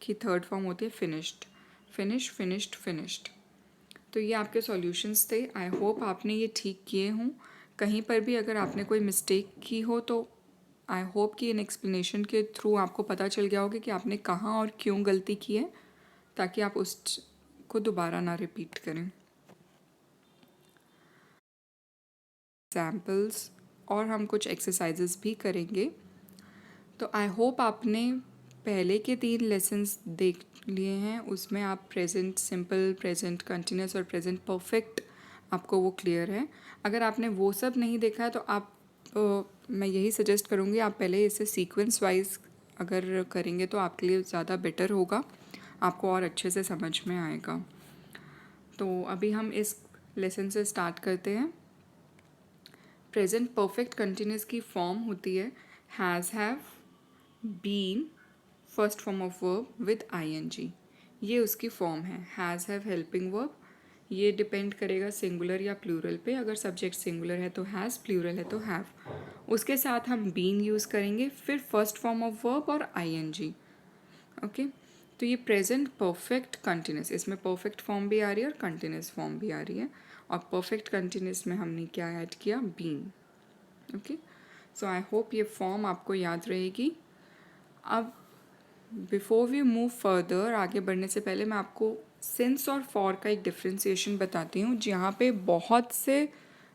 की थर्ड फॉर्म होती है फिनिश्ड, फिनिश, फिनिश्ड, फिनिश्ड। तो ये आपके सॉल्यूशंस थे। आई होप आपने ये ठीक किए हों। कहीं पर भी अगर आपने कोई मिस्टेक की हो तो आई होप कि इन एक्सप्लेनेशन के थ्रू आपको पता चल गया होगा कि आपने कहाँ और क्यों गलती की है, ताकि आप उसको दोबारा ना रिपीट करें। एग्जाम्पल्स और हम कुछ एक्सरसाइजेस भी करेंगे। तो आई होप आपने पहले के 3 लेसन्स देख लिए हैं, उसमें आप प्रेजेंट सिंपल, प्रेजेंट कंटिन्यूस और प्रेजेंट परफेक्ट आपको वो क्लियर है। अगर आपने वो सब नहीं देखा है तो आप मैं यही सजेस्ट करूँगी आप पहले इसे सीक्वेंस वाइज अगर करेंगे तो आपके लिए ज़्यादा बेटर होगा, आपको और अच्छे से समझ में आएगा। तो अभी हम इस लेसन से स्टार्ट करते हैं। प्रेजेंट परफेक्ट कंटिन्यूस की फॉर्म होती है has, have, been, first form of verb with ing। ये उसकी फॉर्म है। Has, have, helping verb. ये डिपेंड करेगा सिंगुलर या प्लूरल पे। अगर सब्जेक्ट सिंगुलर है तो हैज़, प्लूरल है तो हैव। उसके साथ हम बीन यूज़ करेंगे, फिर फर्स्ट फॉर्म ऑफ वर्ब और ing। ओके, तो ये प्रेजेंट परफेक्ट कंटिन्यूस, इसमें परफेक्ट फॉर्म भी आ रही है और कंटिन्यूस फॉर्म भी आ रही है। और परफेक्ट कंटिन्यूस में हमने क्या ऐड किया, been. Okay, so I hope ये फॉर्म आपको याद रहेगी। अब बिफोर वी मूव फर्दर, आगे बढ़ने से पहले मैं आपको सिंस और फॉर का एक डिफ्रेंसिएशन बताती हूँ, जहाँ पे बहुत से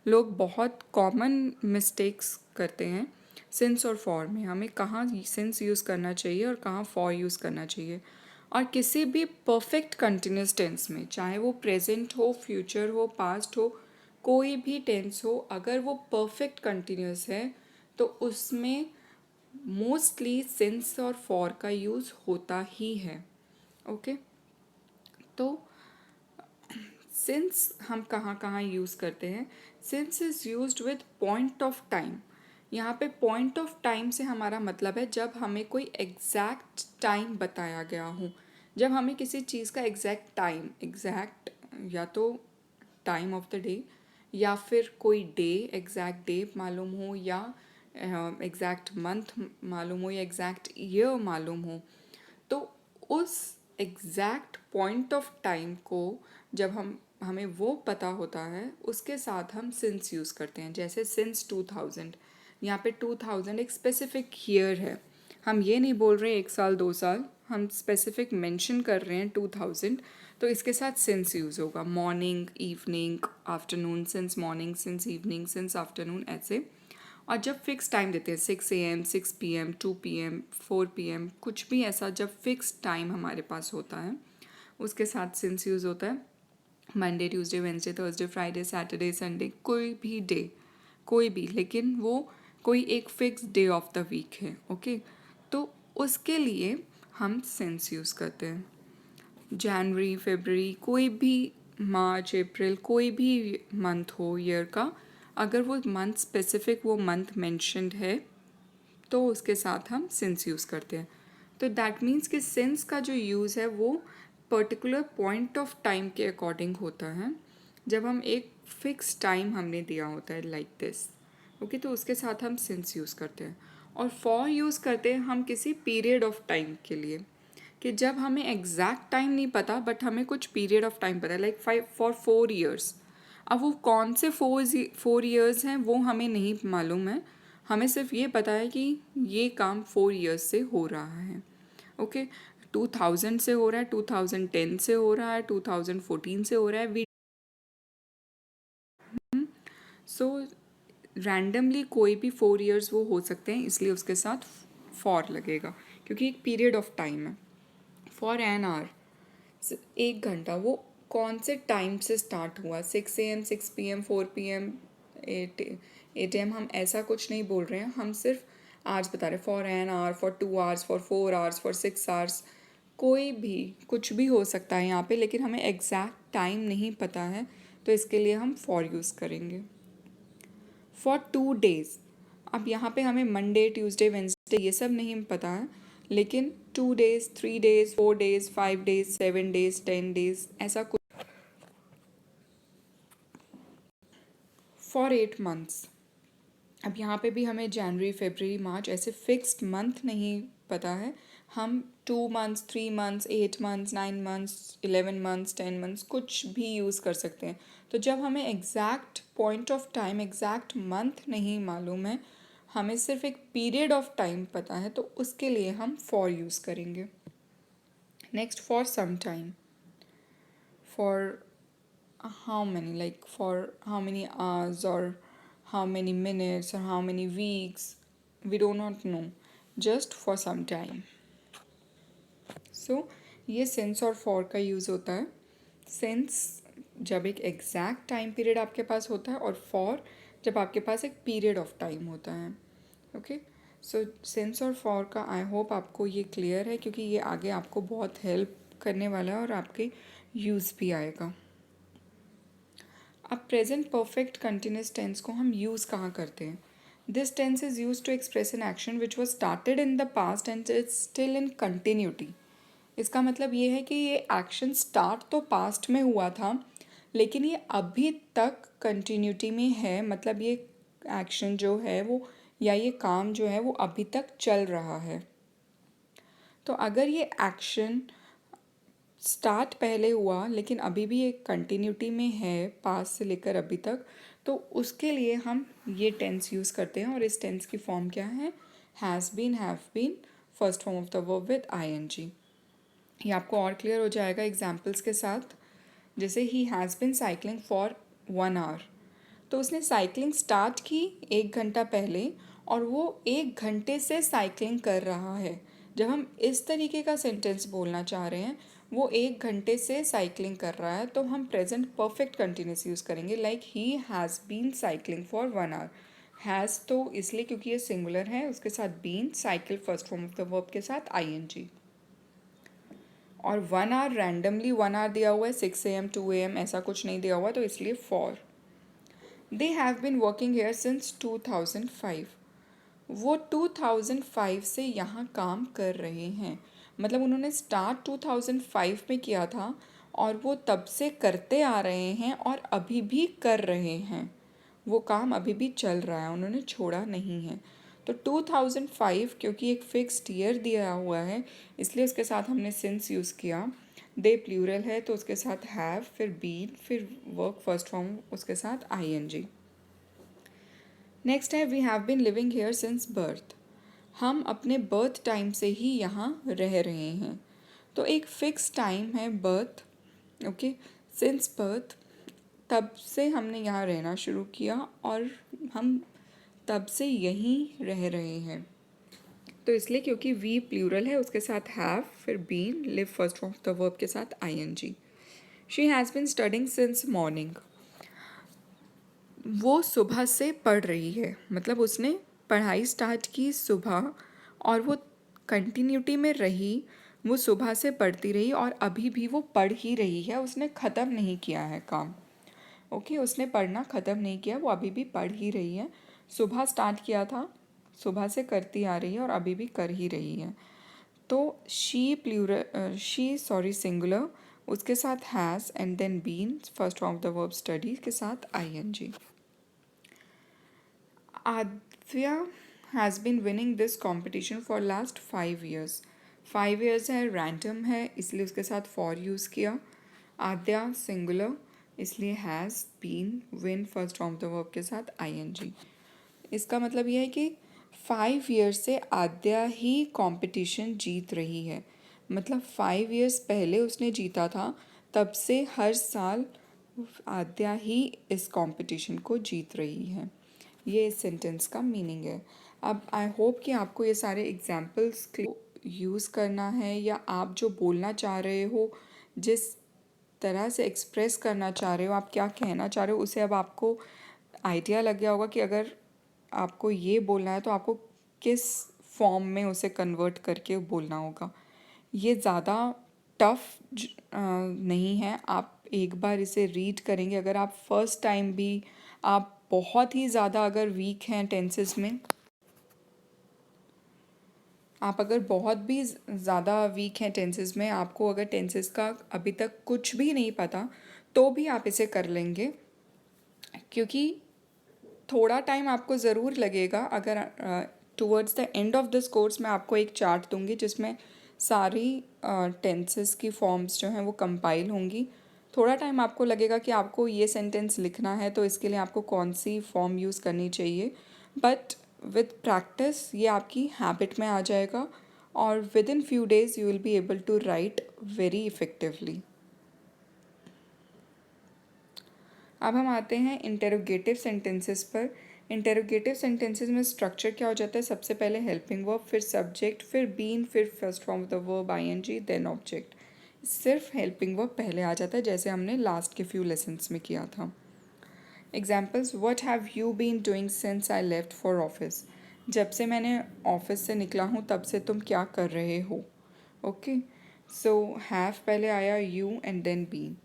लोग बहुत कॉमन मिस्टेक्स करते हैं। सिंस और फॉर में हमें कहाँ सिंस यूज़ करना चाहिए और कहाँ फॉर यूज़ करना चाहिए। और किसी भी परफेक्ट कंटिन्यूस टेंस में, चाहे वो प्रेजेंट हो, फ्यूचर हो, पास्ट हो, कोई भी टेंस हो, अगर वो परफेक्ट कंटिन्यूस है तो उसमें मोस्टली सिंस और फॉर का यूज़ होता ही है। ओके, तो सिंस हम कहाँ कहाँ यूज़ करते हैं। Since is used with point of time. यहाँ पे पॉइंट ऑफ टाइम से हमारा मतलब है जब हमें कोई एग्जैक्ट टाइम बताया गया हो, जब हमें किसी चीज़ का एग्जैक्ट टाइम, एग्जैक्ट या तो टाइम ऑफ द डे, या फिर कोई डे, एग्जैक्ट डे मालूम हो, या एग्जैक्ट मंथ मालूम हो, या एग्जैक्ट ईयर मालूम हो, तो उस एग्जैक्ट पॉइंट ऑफ टाइम को जब हमें वो पता होता है, उसके साथ हम सिंस यूज़ करते हैं। जैसे सिंस 2000, यहाँ पे 2000 एक स्पेसिफिक ईयर है। हम ये नहीं बोल रहे 1 साल 2 साल, हम स्पेसिफिक मेंशन कर रहे हैं 2000, तो इसके साथ सिंस यूज़ होगा। Morning, evening, afternoon, since morning, since evening, since afternoon, ऐसे। और जब फिक्स टाइम देते हैं 6 AM, 6 PM, 2 PM, 4 PM, कुछ भी ऐसा जब फिक्स टाइम हमारे पास होता है, उसके साथ सिंस यूज़ होता है। Monday, Tuesday, Wednesday, Thursday, Friday, Saturday, Sunday, कोई भी डे, कोई भी, लेकिन वो कोई एक fix day of the week है। ओके, तो उसके लिए हम सिंस यूज़ करते हैं। जनवरी, फरवरी, कोई भी, मार्च, अप्रैल, कोई भी मंथ हो ईयर का, अगर वो मंथ स्पेसिफिक वो मंथ मेंशन्ड है तो उसके साथ हम सिंस यूज़ करते हैं। तो दैट मीन्स कि सिंस का जो यूज़ है वो पर्टिकुलर पॉइंट ऑफ टाइम के अकॉर्डिंग होता है, जब हम एक फिक्स टाइम हमने दिया होता है लाइक दिस। ओके, तो उसके साथ हम सिंस यूज़ करते हैं। और फॉर यूज़ करते हैं हम किसी पीरियड ऑफ टाइम के लिए, कि जब हमें एग्जैक्ट टाइम नहीं पता बट हमें कुछ पीरियड ऑफ टाइम पता है, लाइक 4 ईयर्स। अब वो कौन से 4 ईयर्स हैं वो हमें नहीं मालूम है, हमें सिर्फ ये पता है कि ये काम 4 ईयर्स से हो रहा है। ओके, 2000 से हो रहा है, 2010 से हो रहा है, 2014 से हो रहा है। सो रैंडमली कोई भी 4 ईयर्स वो हो सकते हैं, इसलिए उसके साथ फॉर लगेगा, क्योंकि एक पीरियड ऑफ टाइम है। फॉर एन आवर, 1 घंटा, वो कौन से टाइम से स्टार्ट हुआ, 6 AM, 6 PM, 4 PM, 8 AM, हम ऐसा कुछ नहीं बोल रहे हैं, हम सिर्फ आज बता रहे हैं। For an our, for 2 hours, for 4 hours, for 6 hours, कोई भी कुछ भी हो सकता है यहाँ पे, लेकिन हमें एग्जैक्ट टाइम नहीं पता है, तो इसके लिए हम फॉर यूज़ करेंगे। For 2 days। अब यहाँ पे हमें मंडे, ट्यूसडे, वेंसडे ये सब नहीं पता है, लेकिन 2 days, 3 days, 4 days, 5 days, 7 days, 10 days, ऐसा कुछ। For 8 months। अब यहाँ पे भी हमें जनवरी, फरवरी, मार्च ऐसे फिक्स्ड मंथ नहीं पता है। हम 2 months, 3 months, 8 months, 9 months, 11 months, 10 months कुछ भी यूज़ कर सकते हैं। तो जब हमें exact point of time, exact month नहीं मालूम है, हमें सिर्फ एक पीरियड ऑफ टाइम पता है, तो उसके लिए हम फॉर यूज़ करेंगे। Next, for some time. For how many, like for how many hours or how many minutes or how many weeks, we do not know, just for some time। so ये since और for का use होता है। since जब एक exact time period आपके पास होता है, और for जब आपके पास एक पीरियड ऑफ टाइम होता है। ओके, सो since और for का आई होप आपको ये क्लियर है, क्योंकि ये आगे आपको बहुत हेल्प करने वाला है और आपके यूज़ भी आएगा। अब प्रेजेंट परफेक्ट कंटिन्यूस टेंस को हम यूज़ कहाँ करते हैं? This tense is use to express an action which was started in the past and it's still in continuity. इसका मतलब ये है कि ये एक्शन स्टार्ट तो पास्ट में हुआ था, लेकिन ये अभी तक कंटिन्यूटी में है। मतलब ये एक्शन जो है वो, या ये काम जो है वो अभी तक चल रहा है। तो अगर ये एक्शन स्टार्ट पहले हुआ लेकिन अभी भी एक कंटिन्यूटी में है पास्ट से लेकर अभी तक, तो उसके लिए हम ये टेंस यूज़ करते हैं। और इस टेंस की फॉर्म क्या है? Has been, have been, first form of the verb with ing। ये आपको और क्लियर हो जाएगा एग्जाम्पल्स के साथ। जैसे he has been cycling for 1 hour, तो उसने साइकिलिंग स्टार्ट की 1 घंटा पहले, और वो 1 घंटे से साइकिलिंग कर रहा है। जब हम इस तरीके का सेंटेंस बोलना चाह रहे हैं, वो 1 घंटे से साइकिलिंग कर रहा है, तो हम प्रेजेंट परफेक्ट कंटिन्यूस यूज़ करेंगे, like he has been cycling for 1 hour। Has तो इसलिए क्योंकि ये सिंगुलर है, उसके साथ been, cycle first form of the verb के साथ ing। और 1 hour रैंडमली 1 hour दिया हुआ है, 6 AM 2 AM ऐसा कुछ नहीं दिया हुआ, तो इसलिए for. They have been working here since 2005। वो 2005 से यहाँ काम कर रहे हैं। मतलब उन्होंने स्टार्ट 2005 में किया था, और वो तब से करते आ रहे हैं और अभी भी कर रहे हैं। वो काम अभी भी चल रहा है, उन्होंने छोड़ा नहीं है। तो 2005 क्योंकि एक फिक्स्ड ईयर दिया हुआ है, इसलिए उसके साथ हमने सिंस यूज़ किया। दे प्लूरल है तो उसके साथ हैव, फिर बीन, फिर वर्क फर्स्ट फॉर्म उसके साथ ing। नेक्स्ट है we have been living here since birth. हम अपने बर्थ टाइम से ही यहाँ रह रहे हैं। तो एक फ़िक्स टाइम है बर्थ, ओके, सिंस बर्थ, तब से हमने यहाँ रहना शुरू किया और हम तब से यहीं रह रहे हैं। तो इसलिए क्योंकि वी प्लूरल है, उसके साथ हैव, फिर been, live first of the verb के साथ ing। She has been studying since morning. वो सुबह से पढ़ रही है, मतलब उसने पढ़ाई स्टार्ट की सुबह और वो कंटिन्यूटी में रही। वो सुबह से पढ़ती रही और अभी भी वो पढ़ ही रही है, उसने ख़त्म नहीं किया है काम। ओके, उसने पढ़ना ख़त्म नहीं किया, वो अभी भी पढ़ ही रही है। सुबह स्टार्ट किया था, सुबह से करती आ रही है और अभी भी कर ही रही है। तो शी सिंगुलर, उसके साथ has and then been, first form of the verb study के साथ ing। Aadya has been winning this competition for last 5 years। 5 years है, रैंडम है, इसलिए उसके साथ फॉर यूज़ किया। आद्या सिंगुलर, इसलिए has been, win first form of the verb के साथ ing। इसका मतलब यह है कि 5 years से आद्या ही कंपटीशन जीत रही है। मतलब 5 years पहले उसने जीता था, तब से हर साल आद्या ही इस कंपटीशन को जीत रही है। ये इस सेंटेंस का मीनिंग है। अब आई होप कि आपको ये सारे एग्जाम्पल्स यूज़ करना है, या आप जो बोलना चाह रहे हो, जिस तरह से एक्सप्रेस करना चाह रहे हो, आप क्या कहना चाह रहे हो, उसे अब आपको आइडिया लग गया होगा कि अगर आपको ये बोलना है तो आपको किस फॉर्म में उसे कन्वर्ट करके बोलना होगा। ये ज़्यादा टफ नहीं है, आप एक बार इसे रीड करेंगे, अगर आप फर्स्ट टाइम भी आप बहुत ही ज़्यादा अगर वीक हैं टेंसेस में, आप अगर बहुत भी ज़्यादा वीक हैं टेंसेस में, आपको अगर टेंसेस का अभी तक कुछ भी नहीं पता, तो भी आप इसे कर लेंगे, क्योंकि थोड़ा टाइम आपको ज़रूर लगेगा। अगर towards the end of this course मैं आपको एक चार्ट दूंगी जिसमें सारी टेंसेस की फॉर्म्स जो हैं वो कंपाइल होंगी। थोड़ा टाइम आपको लगेगा कि आपको ये सेंटेंस लिखना है तो इसके लिए आपको कौन सी फॉर्म यूज़ करनी चाहिए, बट विद प्रैक्टिस ये आपकी हैबिट में आ जाएगा और within few days you will be able to write very effectively. अब हम आते हैं इंटेरोगेटिव सेंटेंसेस पर। इंटेरोगेटिव सेंटेंसेस में स्ट्रक्चर क्या हो जाता है, सबसे पहले हेल्पिंग वर्ब, फिर सब्जेक्ट, फिर बीन, फिर first form of the verb I N G, then object. सिर्फ हेल्पिंग वर्ब पहले आ जाता है, जैसे हमने लास्ट के फ्यू लेसन्स में किया था। Examples, what have you been doing since I left for office. जब से मैंने ऑफिस से निकला हूँ तब से तुम क्या कर रहे हो। ओके, सो हैव पहले आया, you and then been.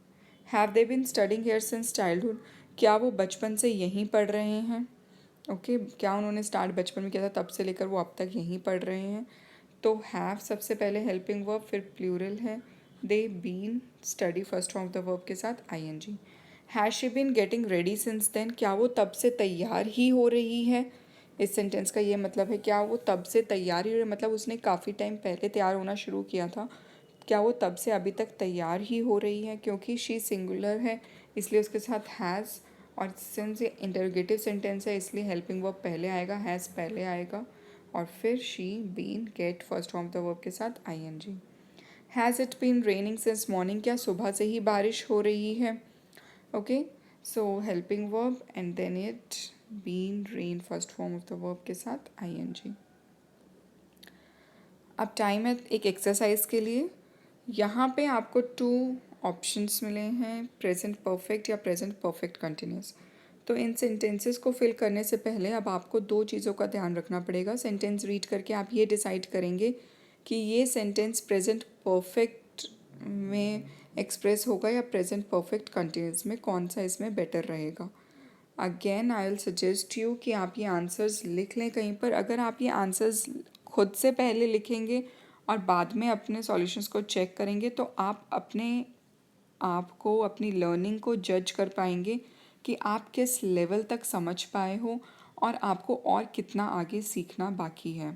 Have they been studying here since childhood, क्या वो बचपन से यहीं पढ़ रहे हैं। ओके, क्या उन्होंने स्टार्ट बचपन में किया था तब से लेकर वो अब तक यहीं पढ़ रहे हैं। तो हैव सबसे पहले हेल्पिंग वर्ब, फिर प्लूरल है, they been study first form of the verb के साथ I N G. Has she been getting ready since then, क्या वो तब से तैयार ही हो रही है। इस सेंटेंस का ये मतलब है क्या वो तब से तैयार ही हो रही है, मतलब उसने काफ़ी टाइम पहले तैयार होना शुरू किया था, क्या वो तब से अभी तक तैयार ही हो रही है। क्योंकि शी सिंगुलर है इसलिए उसके साथ हैज़, और सिंस ये इंटरोगेटिव सेंटेंस है इसलिए हेल्पिंग वर्ब पहले आएगा, हैज़ पहले आएगा, और फिर she been get first form of the verb के साथ I N G. Has it been raining since morning, क्या सुबह से ही बारिश हो रही है। Okay, so helping verb and then it been rain first form of the verb के साथ आईएनजी। अब टाइम है एक एक्सरसाइज के लिए। यहाँ पे आपको 2 ऑप्शंस मिले हैं, प्रेजेंट परफेक्ट या प्रेजेंट परफेक्ट कंटिन्यूस। तो इन सेंटेंसेस को फिल करने से पहले अब आपको 2 चीज़ों का ध्यान रखना पड़ेगा। सेंटेंस रीड करके आप ये डिसाइड करेंगे कि ये सेंटेंस प्रेजेंट परफेक्ट में एक्सप्रेस होगा या प्रेजेंट परफेक्ट कंटिन्यूस में, कौन सा इसमें बेटर रहेगा। Again I will suggest you कि आप ये आंसर्स लिख लें कहीं पर। अगर आप ये आंसर्स खुद से पहले लिखेंगे और बाद में अपने सॉल्यूशंस को चेक करेंगे तो आप अपने आप को, अपनी लर्निंग को जज कर पाएंगे कि आप किस लेवल तक समझ पाए हो और आपको और कितना आगे सीखना बाकी है।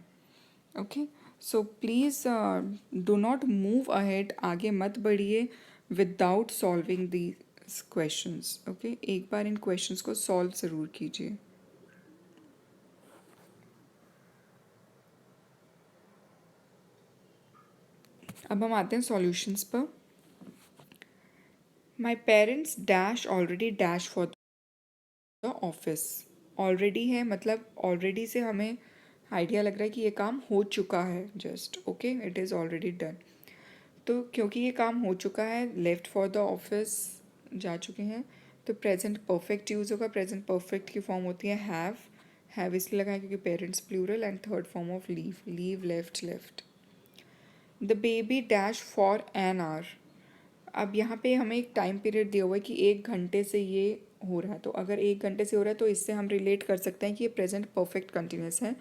Okay, so please do not move ahead, आगे मत बढ़िए without solving these questions. Okay, एक बार इन क्वेश्चंस को सॉल्व ज़रूर कीजिए। अब हम आते हैं सॉल्यूशंस पर। My parents dash already dash for the office. Already है मतलब ऑलरेडी से हमें आइडिया लग रहा है कि ये काम हो चुका है, just okay, it is already done. तो क्योंकि ये काम हो चुका है, लेफ्ट फॉर द ऑफिस जा चुके हैं, तो प्रेजेंट परफेक्ट यूज़ होगा। प्रेजेंट परफेक्ट की फॉर्म होती है हैव इसलिए लगाया क्योंकि parents plural, and third form of leave left left. The baby dash for an hour. अब यहाँ पे हमें एक टाइम पीरियड दिया हुआ है कि 1 घंटे से ये हो रहा है, तो अगर 1 घंटे से हो रहा है तो इससे हम रिलेट कर सकते हैं कि ये प्रेजेंट परफेक्ट कंटिन्यूस है,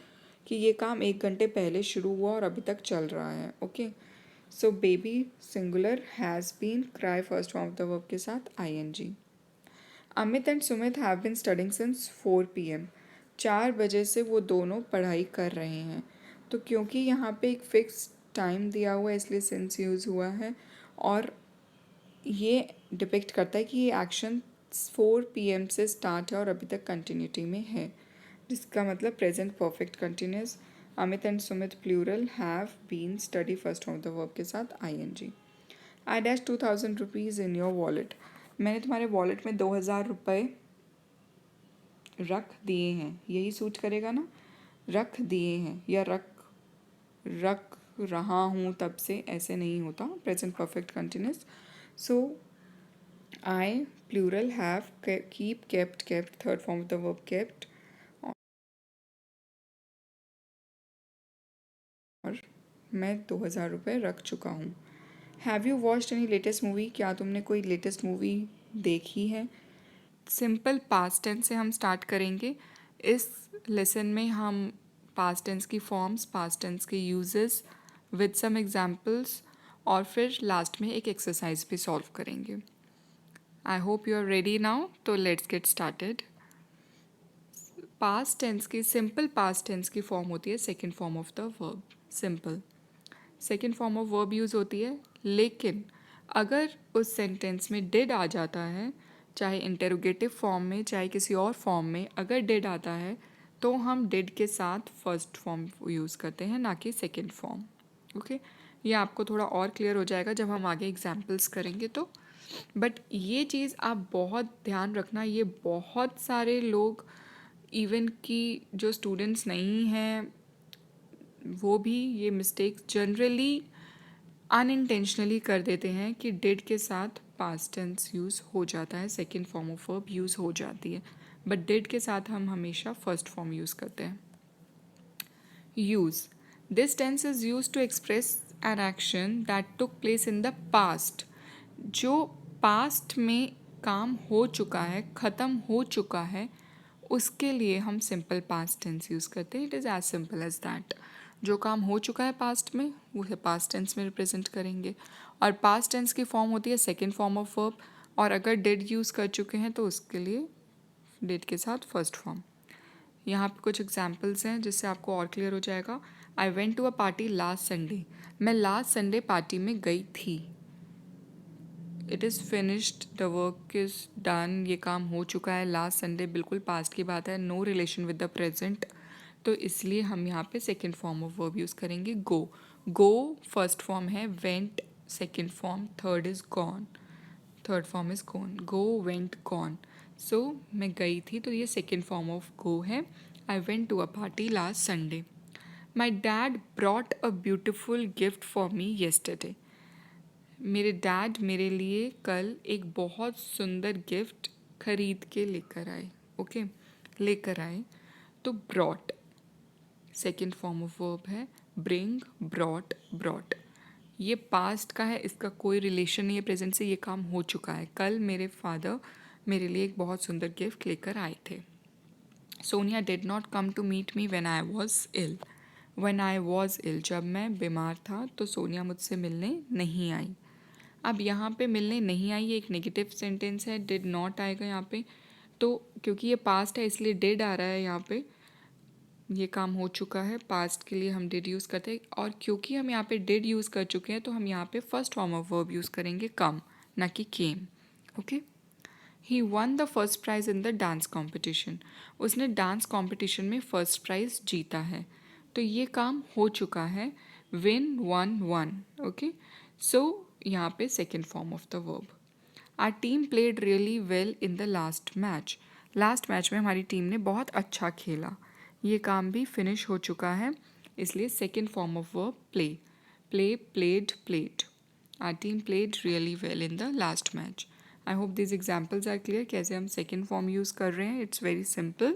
कि ये काम 1 घंटे पहले शुरू हुआ और अभी तक चल रहा है। Okay, so baby singular, has been, cry first form of the verb के साथ I N G. Amit and Sumit have been studying since 4 PM। 4 बजे से वो दोनों पढ़ाई कर रहे हैं। तो क्योंकि यहाँ पे एक फिक्स टाइम दिया हुआ है इसलिए सिंस यूज़ हुआ है, और ये डिपिक्ट करता है कि ये एक्शन 4 PM से स्टार्ट है और अभी तक कंटिन्यूटी में है, जिसका मतलब present perfect continuous. Amit and Sumit plural, have been study first of the verb के साथ I N G. I dash 2000 rupees in your wallet. मैंने तुम्हारे वॉलेट में 2000 रुपये रख दिए हैं, यही सूट करेगा ना, रख दिए हैं, या रख रहा हूँ तब से, ऐसे नहीं होता present perfect continuous. So I plural, have, keep, kept, third form of the verb kept, और मैं 2000 रुपये रख चुका हूँ। Have you watched any latest movie? क्या तुमने कोई लेटेस्ट मूवी देखी है? सिंपल पास्ट टेंस से हम स्टार्ट करेंगे। इस लेसन में हम पास्ट टेंस की फॉर्म्स, पास्ट टेंस के यूजेस विद सम एग्जांपल्स और फिर लास्ट में एक एक्सरसाइज भी सॉल्व करेंगे। I hope you are ready now, तो let's get started. Past tense की, सिंपल पास्ट टेंस की फॉर्म होती है second form of the verb, simple. Second form of verb use होती है, लेकिन अगर उस सेंटेंस में डिड आ जाता है, चाहे इंटेरोगेटिव फॉर्म में चाहे किसी और फॉर्म में, अगर डिड आता है तो हम डिड के साथ फर्स्ट फॉर्म यूज़ करते हैं, ना कि सेकेंड फॉर्म। ओके, ये आपको थोड़ा और क्लियर हो जाएगा जब हम आगे एग्जाम्पल्स करेंगे तो। बट ये चीज़ आप बहुत ध्यान रखना, ये बहुत सारे लोग, इवन कि जो स्टूडेंट्स नहीं हैं वो भी ये मिस्टेक जनरली अनइंटेंशनली कर देते हैं कि डिड के साथ पास्ट टेंस यूज़ हो जाता है, second form of verb use हो जाती है, बट डिड के साथ हम हमेशा फर्स्ट फॉर्म यूज़ करते हैं। Use, this tense is use to express an action that took place in the past. जो पास्ट में काम हो चुका है, ख़त्म हो चुका है, उसके लिए हम सिंपल पास्ट टेंस यूज़ करते हैं। It is as simple as that. जो काम हो चुका है पास्ट में, उसे पास्ट टेंस में रिप्रेजेंट करेंगे, और पास्ट टेंस की फॉर्म होती है सेकेंड फॉर्म ऑफ वर्ब, और अगर डिड यूज़ कर चुके हैं तो उसके लिए डिड के साथ फर्स्ट फॉर्म। यहाँ पे कुछ एग्जाम्पल्स हैं जिससे आपको और क्लियर हो जाएगा। I went to a party last Sunday. मैं लास्ट संडे पार्टी में गई थी। It is finished, the work is done, ये काम हो चुका है। लास्ट संडे बिल्कुल पास्ट की बात है, no relation with the present, तो इसलिए हम यहाँ पे second form of verb use करेंगे, गो। गो फर्स्ट फॉर्म है, went second form, third is gone, third form is gone, go went gone. So मैं गई थी, तो ये सेकेंड फॉर्म ऑफ गो है। I went to a party last Sunday. My dad brought a beautiful gift for me yesterday. मेरे dad मेरे लिए कल एक बहुत सुंदर गिफ्ट खरीद के लेकर आए। ओके, लेकर आए, तो brought second form of verb है, ब्रिंग, ब्रॉट, ब्रॉट। ये पास्ट का है, इसका कोई रिलेशन नहीं है प्रेजेंट से, ये काम हो चुका है। कल मेरे फादर मेरे लिए एक बहुत सुंदर गिफ्ट लेकर आए थे। Sonia did not come to meet me when I was ill. When I was ill, जब मैं बीमार था तो सोनिया मुझसे मिलने नहीं आई। अब यहाँ पे मिलने नहीं आई, ये एक नेगेटिव सेंटेंस है, डिड नॉट आएगा यहाँ पे, तो क्योंकि ये पास्ट है इसलिए डिड आ रहा है यहाँ पे। ये काम हो चुका है, पास्ट के लिए हम डिड यूज़ करते हैं, और क्योंकि हम यहाँ पे डिड यूज़ कर चुके हैं तो हम यहाँ पे first form of verb use करेंगे, कम, ना कि came. Okay, he won the first prize in the dance competition. उसने डांस कॉम्पिटिशन में फर्स्ट प्राइज़ जीता है, तो ये काम हो चुका है, win, won, won. Okay, so यहाँ पे second form of the verb. Our team played really well in the last match. Last match में हमारी टीम ने बहुत अच्छा खेला, ये काम भी फिनिश हो चुका है, इसलिए second form of verb play. Play, played, played. Our team played really well in the last match. I hope this examples are clear, कैसे हम सेकेंड फॉर्म यूज़ कर रहे हैं। It's very simple.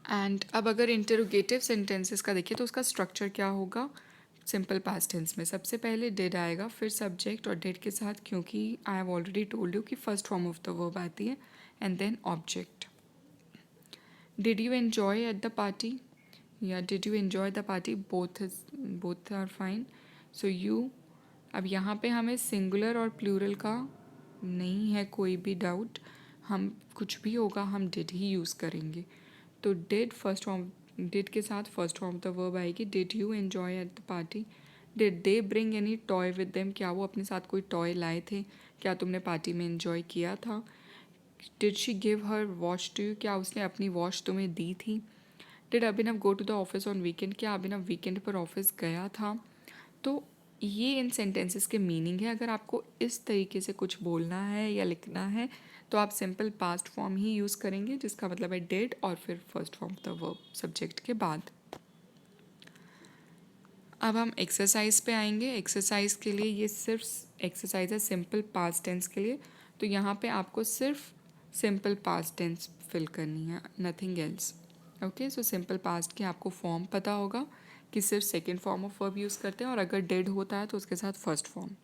एंड अब अगर इंटरोगेटिव सेंटेंसेस का देखिए तो उसका स्ट्रक्चर क्या होगा। सिंपल पास्ट टेंस में सबसे पहले डिड आएगा, फिर सब्जेक्ट, और डिड के साथ क्योंकि I have already told you कि first form of the verb आती है, and then object. Did you enjoy at the party, या did you enjoy the party, both are fine. So you, अब यहाँ पे हमें सिंगुलर और प्लूरल का नहीं है कोई भी डाउट, हम कुछ भी होगा हम डिड ही यूज़ करेंगे। तो डिड फर्स्ट फॉर्म, डिड के साथ फर्स्ट फॉर्म द वर्ब आएगी। Did you enjoy at the party. Did they bring any toy with them, क्या वो अपने साथ कोई टॉय लाए थे, क्या तुमने पार्टी में एन्जॉय किया था। Did she give her watch to you, क्या उसने अपनी वॉच तुम्हें दी थी। Did Abhinav go to the office on weekend, क्या अभिनव वीकेंड पर ऑफिस गया था। तो ये इन सेंटेंसेस के मीनिंग है। अगर आपको इस तरीके से कुछ बोलना है या लिखना है तो आप सिंपल पास्ट फॉर्म ही यूज़ करेंगे, जिसका मतलब है डिड और फिर first form the verb subject के बाद। अब हम एक्सरसाइज पे आएंगे। एक्सरसाइज के लिए ये सिर्फ एक्सरसाइज है सिंपल पास्ट टेंस के लिए, तो यहाँ पे आपको सिर्फ सिंपल पास्ट टेंस फिल करनी है, nothing else. Okay, so simple past की आपको फॉर्म पता होगा, कि सिर्फ second form of verb use करते हैं, और अगर डेड होता है तो उसके साथ first form.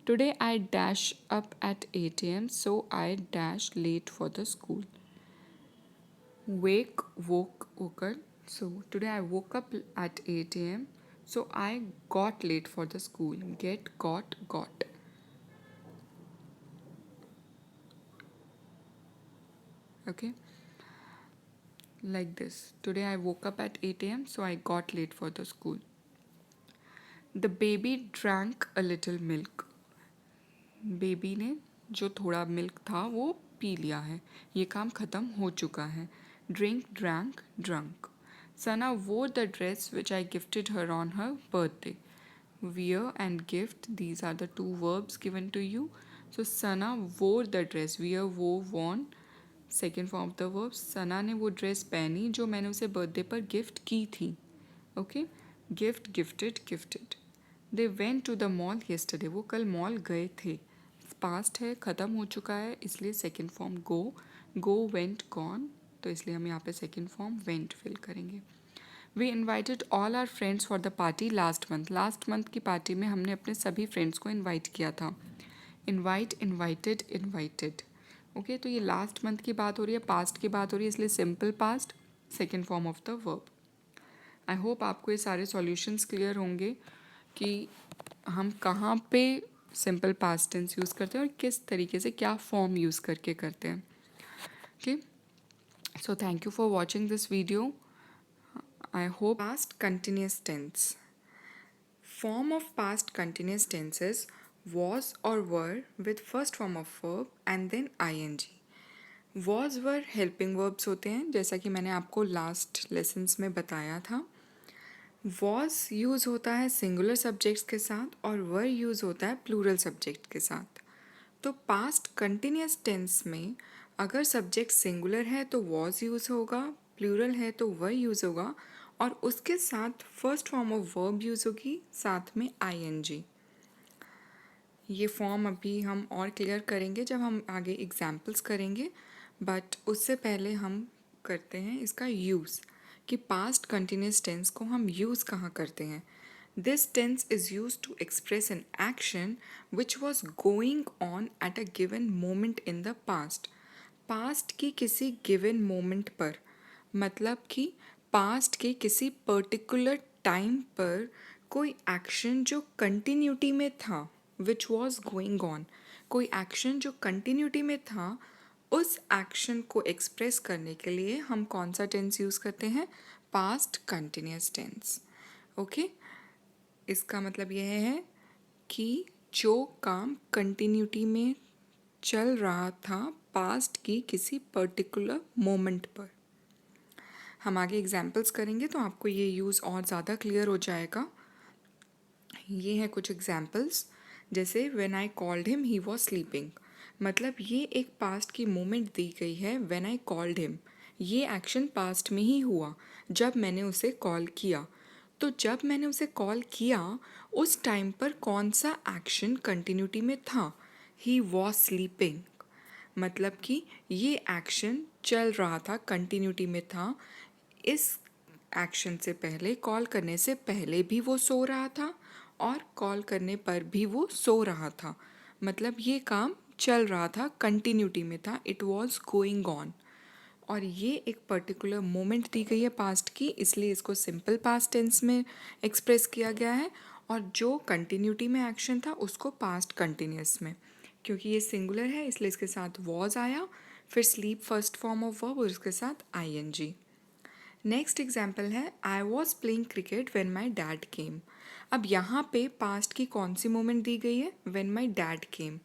Today I dash up at 8 AM, so I dash late for the school. Wake, woke, woken. So today I woke up at 8 AM. So I got late for the school. Get, got. Okay. Like this. Today I woke up at 8 AM. So I got late for the school. The baby drank a little milk. Baby ने जो थोड़ा milk था वो P लिया है. ये काम ख़त्म हो चुका है. Drink, drank, drunk. Sana wore the dress which I gifted her on her birthday. Wear and gift, these are the two verbs given to you. So Sana wore the dress. Wear, wore, worn, second form of the verb. Sana ने वो dress पहनी जो मैंने उसे birthday पर gift की थी. Okay. Gift, gifted, gifted. They went to the mall yesterday. वो कल मॉल गए थे. पास्ट है, ख़त्म हो चुका है, इसलिए second form go. Go, went, gone, तो इसलिए हम यहाँ पे सेकेंड फॉर्म वेंट फिल करेंगे. We invited all our friends for the party last month. Last month की पार्टी में हमने अपने सभी फ्रेंड्स को इन्वाइट किया था. Invite, invited, invited. ओके, तो ये लास्ट मंथ की बात हो रही है, पास्ट की बात हो रही है, इसलिए simple past, second form of the verb. I hope आपको ये सारे सॉल्यूशंस क्लियर होंगे कि हम कहाँ पे सिंपल पास्ट टेंस यूज़ करते हैं और किस तरीके से क्या फॉर्म यूज़ करके करते हैं. Okay, so thank you for watching this video. I hope. Past continuous tense. Form of past continuous tenses was or were with first form of verb and then ing. Was were helping verbs होते हैं, जैसा कि मैंने आपको last lessons में बताया था. was use होता है सिंगुलर सब्जेक्ट्स के साथ और were यूज़ होता है प्लूरल सब्जेक्ट के साथ. तो पास्ट कंटिन्यूस टेंस में अगर सब्जेक्ट सिंगुलर है तो was यूज़ होगा, प्लूरल है तो were यूज़ होगा, और उसके साथ first form of verb use होगी, साथ में ing. ये फॉर्म अभी हम और क्लियर करेंगे जब हम आगे एग्जाम्पल्स करेंगे, बट उससे पहले हम करते हैं इसका यूज़ कि पास्ट कंटिन्यूस टेंस को हम यूज़ कहाँ करते हैं. This tense is use to express an action which was going on at a given moment in the past. Past की किसी गिवन मोमेंट पर, मतलब कि पास्ट के किसी पर्टिकुलर टाइम पर कोई एक्शन जो कंटिन्यूटी में था, विच वॉज गोइंग ऑन, कोई एक्शन जो कंटिन्यूटी में था, उस एक्शन को एक्सप्रेस करने के लिए हम कौन सा टेंस यूज़ करते हैं, पास्ट कंटिन्यूस टेंस. ओके, इसका मतलब यह है कि जो काम कंटिन्यूटी में चल रहा था पास्ट की किसी पर्टिकुलर मोमेंट पर. हम आगे एग्जाम्पल्स करेंगे तो आपको ये यूज़ और ज़्यादा क्लियर हो जाएगा. ये हैं कुछ एग्जाम्पल्स, जैसे when I called him he was sleeping. मतलब ये एक पास्ट की मोमेंट दी गई है. व्हेन आई कॉल्ड हिम, ये एक्शन पास्ट में ही हुआ जब मैंने उसे कॉल किया. तो जब मैंने उसे कॉल किया उस टाइम पर कौन सा एक्शन कंटिन्यूटी में था, ही वॉज स्लीपिंग. मतलब कि ये एक्शन चल रहा था, कंटिन्यूटी में था. इस एक्शन से पहले, कॉल करने से पहले भी वो सो रहा था और कॉल करने पर भी वो सो रहा था. मतलब ये काम चल रहा था, कंटिन्यूटी में था, इट वॉज गोइंग ऑन. और ये एक पर्टिकुलर मोमेंट दी गई है पास्ट की, इसलिए इसको सिंपल पास्ट टेंस में एक्सप्रेस किया गया है. और जो कंटिन्यूटी में एक्शन था उसको पास्ट कंटिन्यूस में. क्योंकि ये सिंगुलर है इसलिए इसके साथ वॉज आया, फिर sleep first form of verb और उसके साथ ing. नेक्स्ट एग्जाम्पल है आई was playing cricket when my dad केम. अब यहाँ पे पास्ट की कौन सी मोमेंट दी गई है, when my dad came.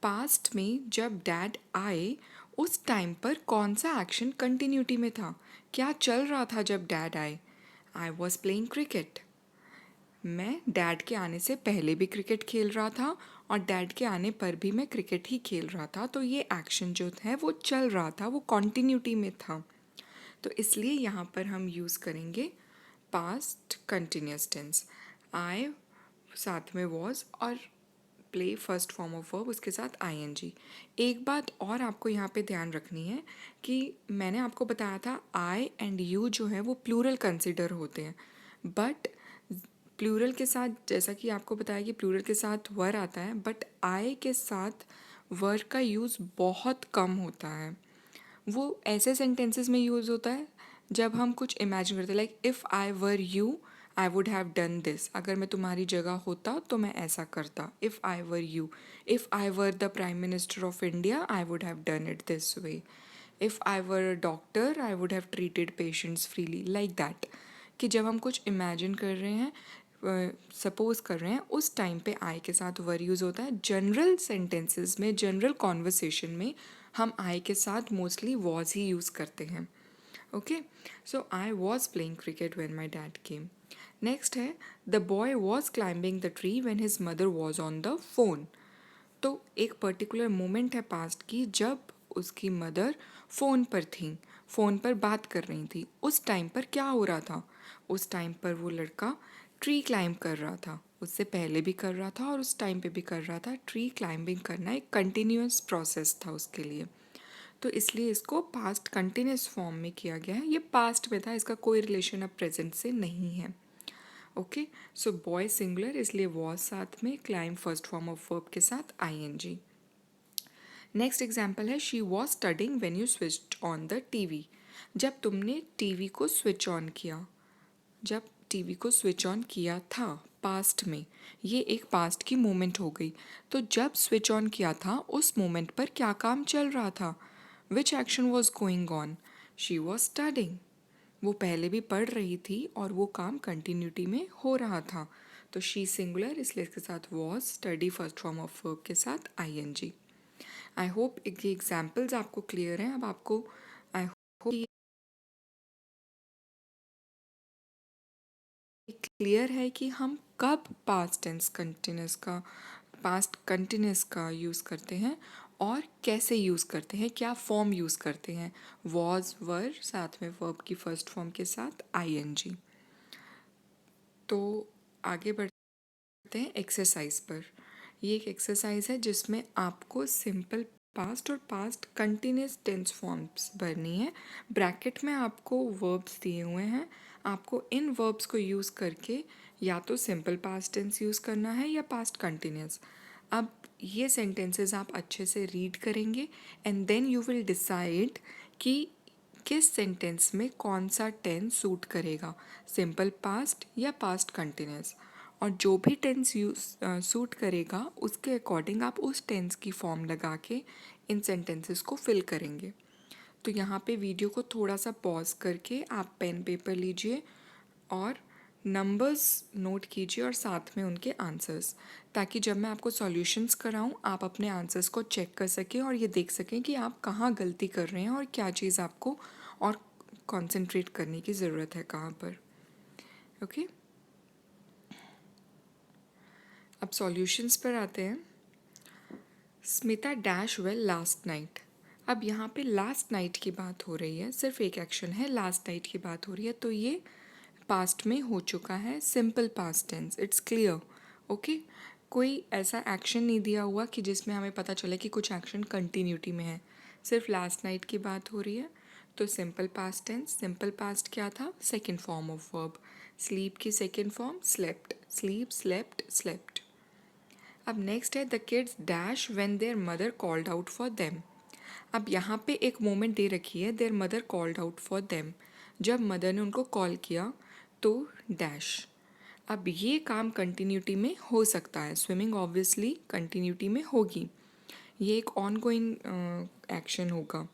Past में जब डैड आए उस टाइम पर कौन सा एक्शन कंटिन्यूटी में था, क्या चल रहा था जब डैड आए. आई वॉज प्लेइंग क्रिकेट. मैं डैड के आने से पहले भी क्रिकेट खेल रहा था और डैड के आने पर भी मैं क्रिकेट ही खेल रहा था. तो ये एक्शन जो है वो चल रहा था, वो कॉन्टीन्यूटी में था. तो इसलिए यहाँ पर हम यूज़ करेंगे पास्ट कंटिन्यूस टेंस. आई साथ में वॉज और play first form of verb उसके साथ ing. एक बात और आपको यहाँ पे ध्यान रखनी है कि मैंने आपको बताया था आई एंड यू जो है वो प्लूरल कंसिडर होते हैं. बट प्लूरल के साथ, जैसा कि आपको बताया कि प्लूरल के साथ वर आता है, बट आई के साथ वर का यूज़ बहुत कम होता है। वो ऐसे सेंटेंसेस में यूज़ होता है जब हम कुछ इमेजिन करते हैं, like if I were you I would have done this. अगर मैं तुम्हारी जगह होता तो मैं ऐसा करता। If I were you, if I were the prime minister of India I would have done it this way. If I were a doctor I would have treated patients freely, like that. कि जब हम कुछ imagine कर रहे हैं, suppose कर रहे हैं, उस टाइम पे आई के साथ वर यूज़ होता है। जनरल सेंटेंसेस में, जनरल कॉन्वर्सेशन में हम आई के साथ मोस्टली वॉज ही यूज़ करते हैं। Okay, so I was playing cricket when my dad came. Next है the boy was climbing the tree when his mother was on the phone. तो एक पर्टिकुलर मोमेंट है पास्ट की जब उसकी mother phone पर थी, फ़ोन पर बात कर रही थी। उस टाइम पर क्या हो रहा था? उस टाइम पर वो लड़का ट्री क्लाइंब कर रहा था। उससे पहले भी कर रहा था और उस टाइम पे भी कर रहा था। ट्री क्लाइंबिंग करना एक कंटिन्यूअस प्रोसेस था उसके लिए, तो इसलिए इसको पास्ट कंटिन्यूस फॉर्म में किया गया है। ये पास्ट में था, इसका कोई रिलेशन अब प्रेजेंट से नहीं है। ओके, सो बॉय सिंगुलर इसलिए वॉज साथ में, climb first form of verb के साथ आईएनजी। नेक्स्ट एग्जाम्पल है she was studying when you switch on the TV. जब तुमने टीवी को स्विच ऑन किया, जब टीवी को स्विच ऑन किया था पास्ट में, ये एक पास्ट की मोमेंट हो गई। तो जब स्विच ऑन किया था उस मोमेंट पर क्या काम चल रहा था? विच action was going on? She was studying. वो पहले भी पढ़ रही थी और वो काम कंटिन्यूटी में हो रहा था। तो शी सिंगुलर इसलिए इसके साथ was, study first form of verb के साथ आईएनजी। आई होप ये एग्जाम्पल्स आपको क्लियर हैं। अब आपको आई होप क्लियर है कि हम कब पास्ट कंटिन्यूस का यूज़ करते हैं और कैसे यूज़ करते हैं, क्या फॉर्म यूज़ करते हैं। वॉज, वर, साथ में वर्ब की फर्स्ट फॉर्म के साथ आईएनजी। तो आगे बढ़ते हैं एक्सरसाइज पर। ये एक एक्सरसाइज है जिसमें आपको सिंपल पास्ट और पास्ट कंटिन्यूस टेंस फॉर्म्स भरनी है। ब्रैकेट में आपको वर्ब्स दिए हुए हैं, आपको इन वर्ब्स को यूज़ करके या तो सिंपल पास्ट टेंस यूज़ करना है या पास्ट कंटिन्यूस। अब ये सेंटेंसेस आप अच्छे से रीड करेंगे and then you will decide कि किस सेंटेंस में कौन सा टेंस सूट करेगा, सिंपल पास्ट या पास्ट कंटिन्यूस। और जो भी टेंस यूज सूट करेगा उसके अकॉर्डिंग आप उस टेंस की फॉर्म लगा के इन सेंटेंसेस को फिल करेंगे। तो यहाँ पे वीडियो को थोड़ा सा पॉज करके आप पेन पेपर लीजिए और नंबर्स नोट कीजिए और साथ में उनके आंसर्स, ताकि जब मैं आपको सॉल्यूशंस कराऊं आप अपने आंसर्स को चेक कर सकें और ये देख सकें कि आप कहाँ गलती कर रहे हैं और क्या चीज़ आपको और कंसंट्रेट करने की ज़रूरत है कहाँ पर। ओके, अब सॉल्यूशंस पर आते हैं। Smita dash well last night. अब यहाँ पे लास्ट नाइट की बात हो रही है, सिर्फ एक एक्शन है, लास्ट नाइट की बात हो रही है, तो ये पास्ट में हो चुका है, simple past tense, it's clear. Okay, कोई ऐसा एक्शन नहीं दिया हुआ कि जिसमें हमें पता चले कि कुछ एक्शन कंटिन्यूटी में है, सिर्फ लास्ट नाइट की बात हो रही है। तो simple past tense, simple past क्या था? Second form of verb. Sleep की second form slept, sleep, slept, slept. अब नेक्स्ट है the kids dash when their mother called out for them. अब यहाँ पे एक मोमेंट दे रखी है, their mother called out for them, जब मदर ने उनको कॉल किया तो डैश। अब ये काम कंटिन्यूटी में हो सकता है, स्विमिंग ऑब्वियसली कंटिन्यूटी में होगी, ये एक ऑन गोइंग एक्शन होगा।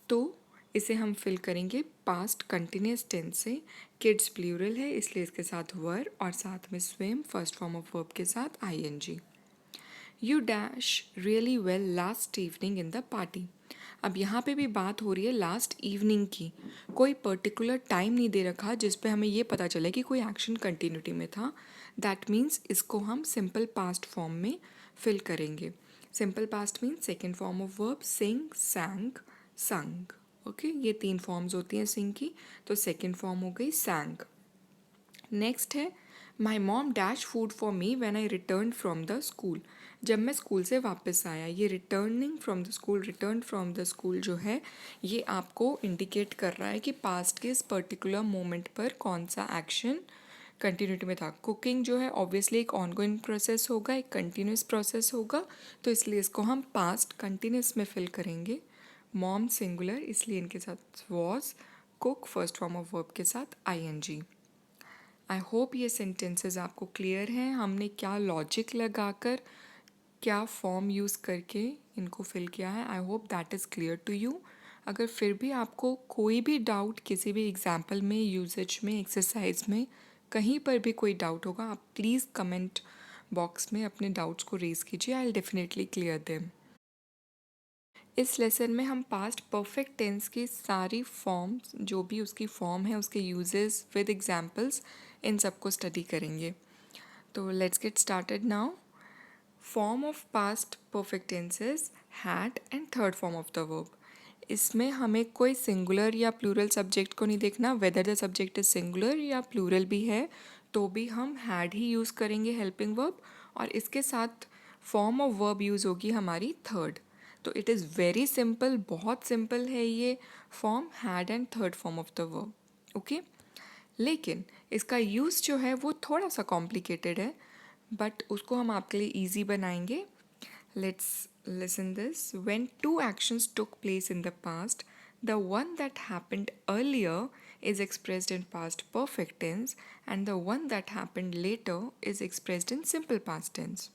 तो इसे हम फिल करेंगे पास्ट कंटिन्यूस टेंस से। किड्स प्लूरल है इसलिए इसके साथ वर और साथ में swim first form of verb के साथ I N G. You dash really well last evening in the party. अब यहाँ पे भी बात हो रही है लास्ट इवनिंग की, कोई पर्टिकुलर टाइम नहीं दे रखा जिस पे हमें ये पता चले कि कोई एक्शन कंटिन्यूटी में था। दैट मीन्स इसको हम सिंपल पास्ट फॉर्म में फिल करेंगे। Simple past means second form of verb, sing, sang, sung. Okay, ये तीन फॉर्म्स होती हैं सिंग की, तो सेकेंड फॉर्म हो गई सैंग। नेक्स्ट है my mom dash food for me when I return from the school. जब मैं स्कूल से वापस आया, ये returning from the school, return from the school जो है ये आपको इंडिकेट कर रहा है कि पास्ट के इस पर्टिकुलर मोमेंट पर कौन सा एक्शन कंटिन्यूटी में था। कुकिंग जो है ऑब्वियसली एक ऑनगोइंग प्रोसेस होगा, एक कंटिन्यूस प्रोसेस होगा, तो इसलिए इसको हम पास्ट कंटिन्यूस में फिल करेंगे। मॉम सिंगुलर, इसलिए इनके साथ was. Cook first form of verb के साथ आईएनजी। आई होप ये सेंटेंसेस आपको क्लियर हैं, हमने क्या लॉजिक लगाकर क्या फॉर्म यूज़ करके इनको फिल किया है। I hope that is clear to you. अगर फिर भी आपको कोई भी डाउट किसी भी एग्जाम्पल में, यूजेज में, एक्सरसाइज में, कहीं पर भी कोई डाउट होगा, आप प्लीज़ कमेंट बॉक्स में अपने डाउट्स को रेज़ कीजिए। I will definitely clear them. इस लेसन में हम पास्ट परफेक्ट टेंस की सारी फॉर्म्स, जो भी उसकी फॉर्म है, उसके यूजेस विद एग्जाम्पल्स, इन सबको स्टडी करेंगे। तो let's get started now. Form of past perfect tenses had and third form of the verb. इसमें हमें कोई सिंगुलर या प्लूरल सब्जेक्ट को नहीं देखना, weather the subject is singular या प्लूरल भी है तो भी हम हैड ही यूज़ करेंगे हेल्पिंग वर्ब, और इसके साथ फॉर्म ऑफ वर्ब यूज़ होगी हमारी थर्ड। तो इट इज़ वेरी सिंपल, बहुत सिंपल है ये form, had and third form of the verb. Okay, लेकिन इसका यूज़ जो है वो थोड़ा सा कॉम्प्लिकेटेड है, बट उसको हम आपके लिए ईजी बनाएंगे। Let's listen this. When two actions took place in the past, the one that happened earlier is expressed in past perfect tense and the one that happened later is expressed in simple past tense.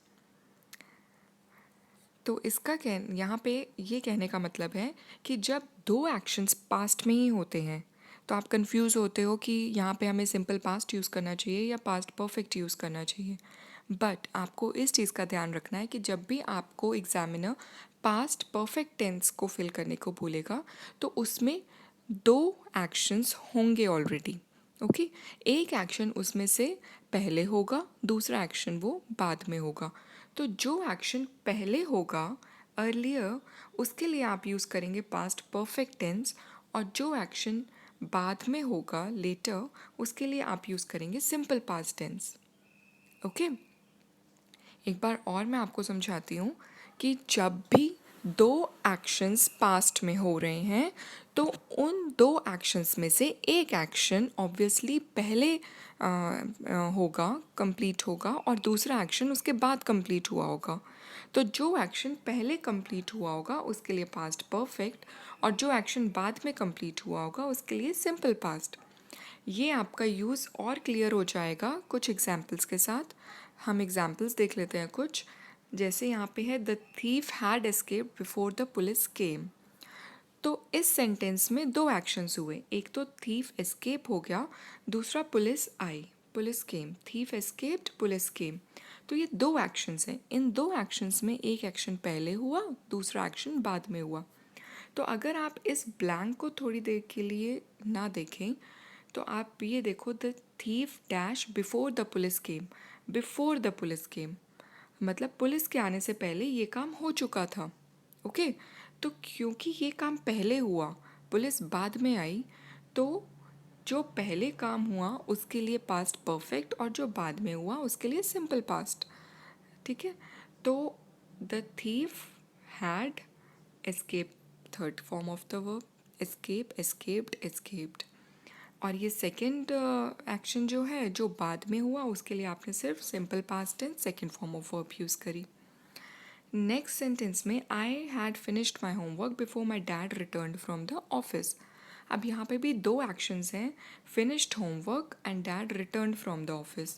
तो इसका यहाँ पे ये कहने का मतलब है कि जब दो एक्शंस पास्ट में ही होते हैं तो आप कंफ्यूज होते हो कि यहाँ पे हमें सिंपल पास्ट यूज़ करना चाहिए या पास्ट परफेक्ट यूज़ करना चाहिए। बट आपको इस चीज़ का ध्यान रखना है कि जब भी आपको एग्जामिनर पास्ट परफेक्ट टेंस को फिल करने को बोलेगा तो उसमें दो एक्शंस होंगे ऑलरेडी। ओके, एक एक्शन उसमें से पहले होगा, दूसरा एक्शन वो बाद में होगा। तो जो एक्शन पहले होगा अर्लियर, उसके लिए आप यूज़ करेंगे पास्ट परफेक्ट टेंस, और जो एक्शन बाद में होगा लेटर, उसके लिए आप यूज़ करेंगे सिंपल पास्ट टेंस। ओके, एक बार और मैं आपको समझाती हूँ कि जब भी दो एक्शंस पास्ट में हो रहे हैं तो उन दो एक्शंस में से एक एक्शन ऑब्वियसली पहले होगा, कंप्लीट होगा, और दूसरा एक्शन उसके बाद कंप्लीट हुआ होगा। तो जो एक्शन पहले कंप्लीट हुआ होगा उसके लिए पास्ट परफेक्ट, और जो एक्शन बाद में कंप्लीट हुआ होगा उसके लिए सिंपल पास्ट। ये आपका यूज़ और क्लियर हो जाएगा कुछ एग्जाम्पल्स के साथ। हम एग्जाम्पल्स देख लेते हैं कुछ। जैसे यहाँ पे है the thief had escaped before the police came. तो इस सेंटेंस में दो एक्शंस हुए, एक तो थीफ एस्केप हो गया, दूसरा पुलिस आई, police came. Thief escaped, police came. तो ये दो एक्शंस हैं। इन दो एक्शंस में एक एक्शन पहले हुआ, दूसरा एक्शन बाद में हुआ। तो अगर आप इस ब्लैंक को थोड़ी देर के लिए ना देखें तो आप ये देखो, the thief dash before the police came. Before the police केम मतलब पुलिस के आने से पहले ये काम हो चुका था। ओके, तो क्योंकि ये काम पहले हुआ, पुलिस बाद में आई, तो जो पहले काम हुआ उसके लिए पास्ट परफेक्ट, और जो बाद में हुआ उसके लिए सिंपल पास्ट। ठीक है, तो the thief had escape, third form of the verb, escape, escaped, escaped. और ये सेकंड एक्शन जो है जो बाद में हुआ उसके लिए आपने सिर्फ simple past tense second form of verb use करी। नेक्स्ट सेंटेंस में I had finished my homework before my dad return from the office. अब यहाँ पे भी दो एक्शंस हैं, finished homework and dad return from the office.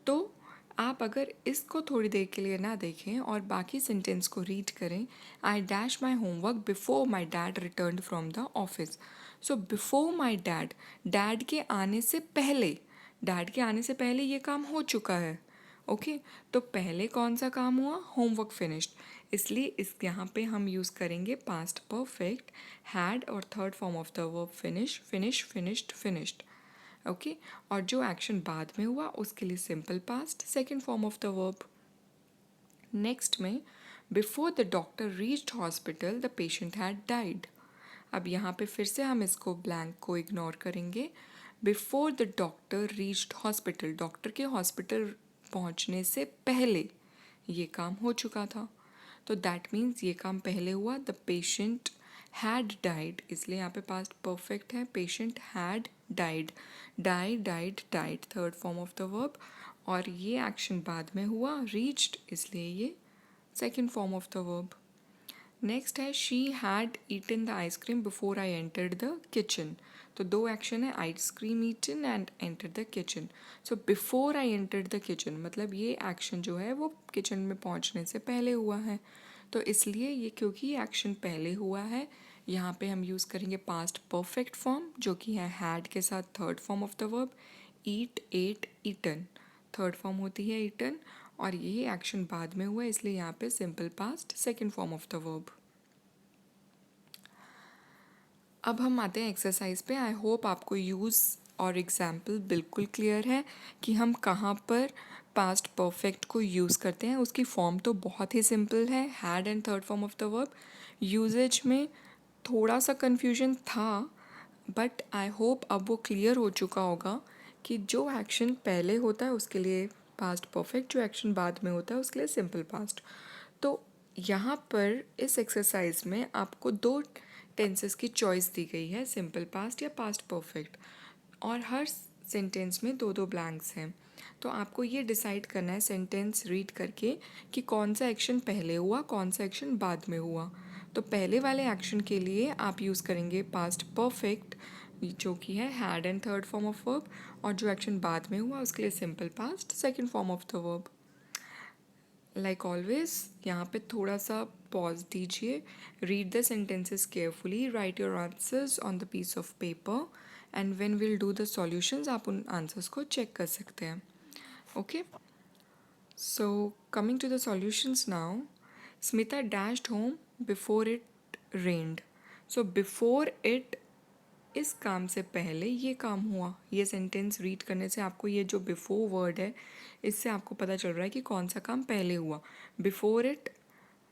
तो आप अगर इसको थोड़ी देर के लिए ना देखें और बाकी सेंटेंस को रीड करें, आई dash my homework before my dad return from the office. So before my dad, dad के आने से पहले, डैड के आने से पहले ये काम हो चुका है। ओके, तो पहले कौन सा काम हुआ, होमवर्क फिनिश्ड, इसलिए इस यहाँ पे हम यूज़ करेंगे पास्ट परफेक्ट, हैड और third form of the verb finish, finish, finished, finished. Okay, और जो एक्शन बाद में हुआ उसके लिए simple past, second form of the verb. Next में before the doctor reached hospital the patient had died. अब यहाँ पे फिर से हम इसको ब्लैंक को इग्नोर करेंगे। Before the doctor reached hospital, doctor के हॉस्पिटल पहुँचने से पहले ये काम हो चुका था, तो दैट मीन्स ये काम पहले हुआ, द पेशेंट हैड डाइड, इसलिए यहाँ पे पास्ट परफेक्ट है. Patient had died, died died died third form of the verb, और ये एक्शन बाद में हुआ. रीच्ड, इसलिए ये second form of the verb. Next है she had eaten the ice cream before I entered the kitchen. तो दो एक्शन है, ice cream eaten and enter the kitchen. So before I entered the kitchen मतलब ये एक्शन जो है वो किचन में पहुंचने से पहले हुआ है. तो इसलिए ये क्योंकि ये एक्शन पहले हुआ है, यहाँ पे हम यूज़ करेंगे पास्ट परफेक्ट फॉर्म जो कि है हैड के साथ third form of the verb. Eat, ate, eaten third form होती है ईटन, और ये एक्शन बाद में हुआ इसलिए यहाँ पे simple past second form of the verb. अब हम आते हैं एक्सरसाइज पे. आई होप आपको यूज़ और एग्जाम्पल बिल्कुल क्लियर है कि हम कहाँ पर पास्ट परफेक्ट को यूज़ करते हैं. उसकी फॉर्म तो बहुत ही सिंपल है, had and third form of the verb. Usage में थोड़ा सा कन्फ्यूजन था, बट आई होप अब वो क्लियर हो चुका होगा कि जो एक्शन पहले होता है उसके लिए पास्ट परफेक्ट, जो एक्शन बाद में होता है उसके लिए सिंपल पास्ट. तो यहाँ पर इस एक्सरसाइज में आपको दो टेंसेस की चॉइस दी गई है, सिंपल पास्ट या पास्ट परफेक्ट, और हर सेंटेंस में दो दो ब्लैंक्स हैं. तो आपको ये डिसाइड करना है सेंटेंस रीड करके कि कौन सा एक्शन पहले हुआ, कौन सा एक्शन बाद में हुआ. तो पहले वाले एक्शन के लिए आप यूज़ करेंगे पास्ट परफेक्ट जो कि है had and third form of verb, और जो एक्शन बाद में हुआ उसके लिए simple past second form of the verb. Like always यहाँ पे थोड़ा सा पॉज दीजिए, read the sentences carefully, write your answers on the piece of paper, and when will do the solutions आप उन आंसर्स को चेक कर सकते हैं. Okay, so coming to the solutions now. Smita dashed home before it rained. So before it, इस काम से पहले ये काम हुआ. ये सेंटेंस रीड करने से आपको ये जो बिफोर वर्ड है इससे आपको पता चल रहा है कि कौन सा काम पहले हुआ. बिफोर इट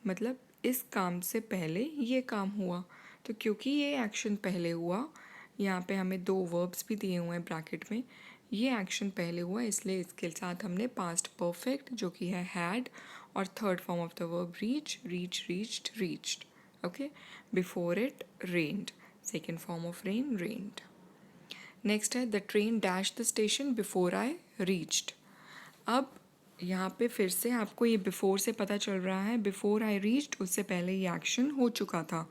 मतलब इस काम से पहले ये काम हुआ. तो क्योंकि ये एक्शन पहले हुआ, यहाँ पे हमें दो वर्ब्स भी दिए हुए हैं ब्रैकेट में, ये एक्शन पहले हुआ इसलिए इसके साथ हमने पास्ट परफेक्ट जो कि है हैड और third form of the verb reach, reach, reached, reached. Okay, before it rained, second form of rain, rained. Next है the train dash the station before I reached. अब यहाँ पे फिर से आपको ये बिफोर से पता चल रहा है, बिफोर आई रीच्ड उससे पहले ये एक्शन हो चुका था.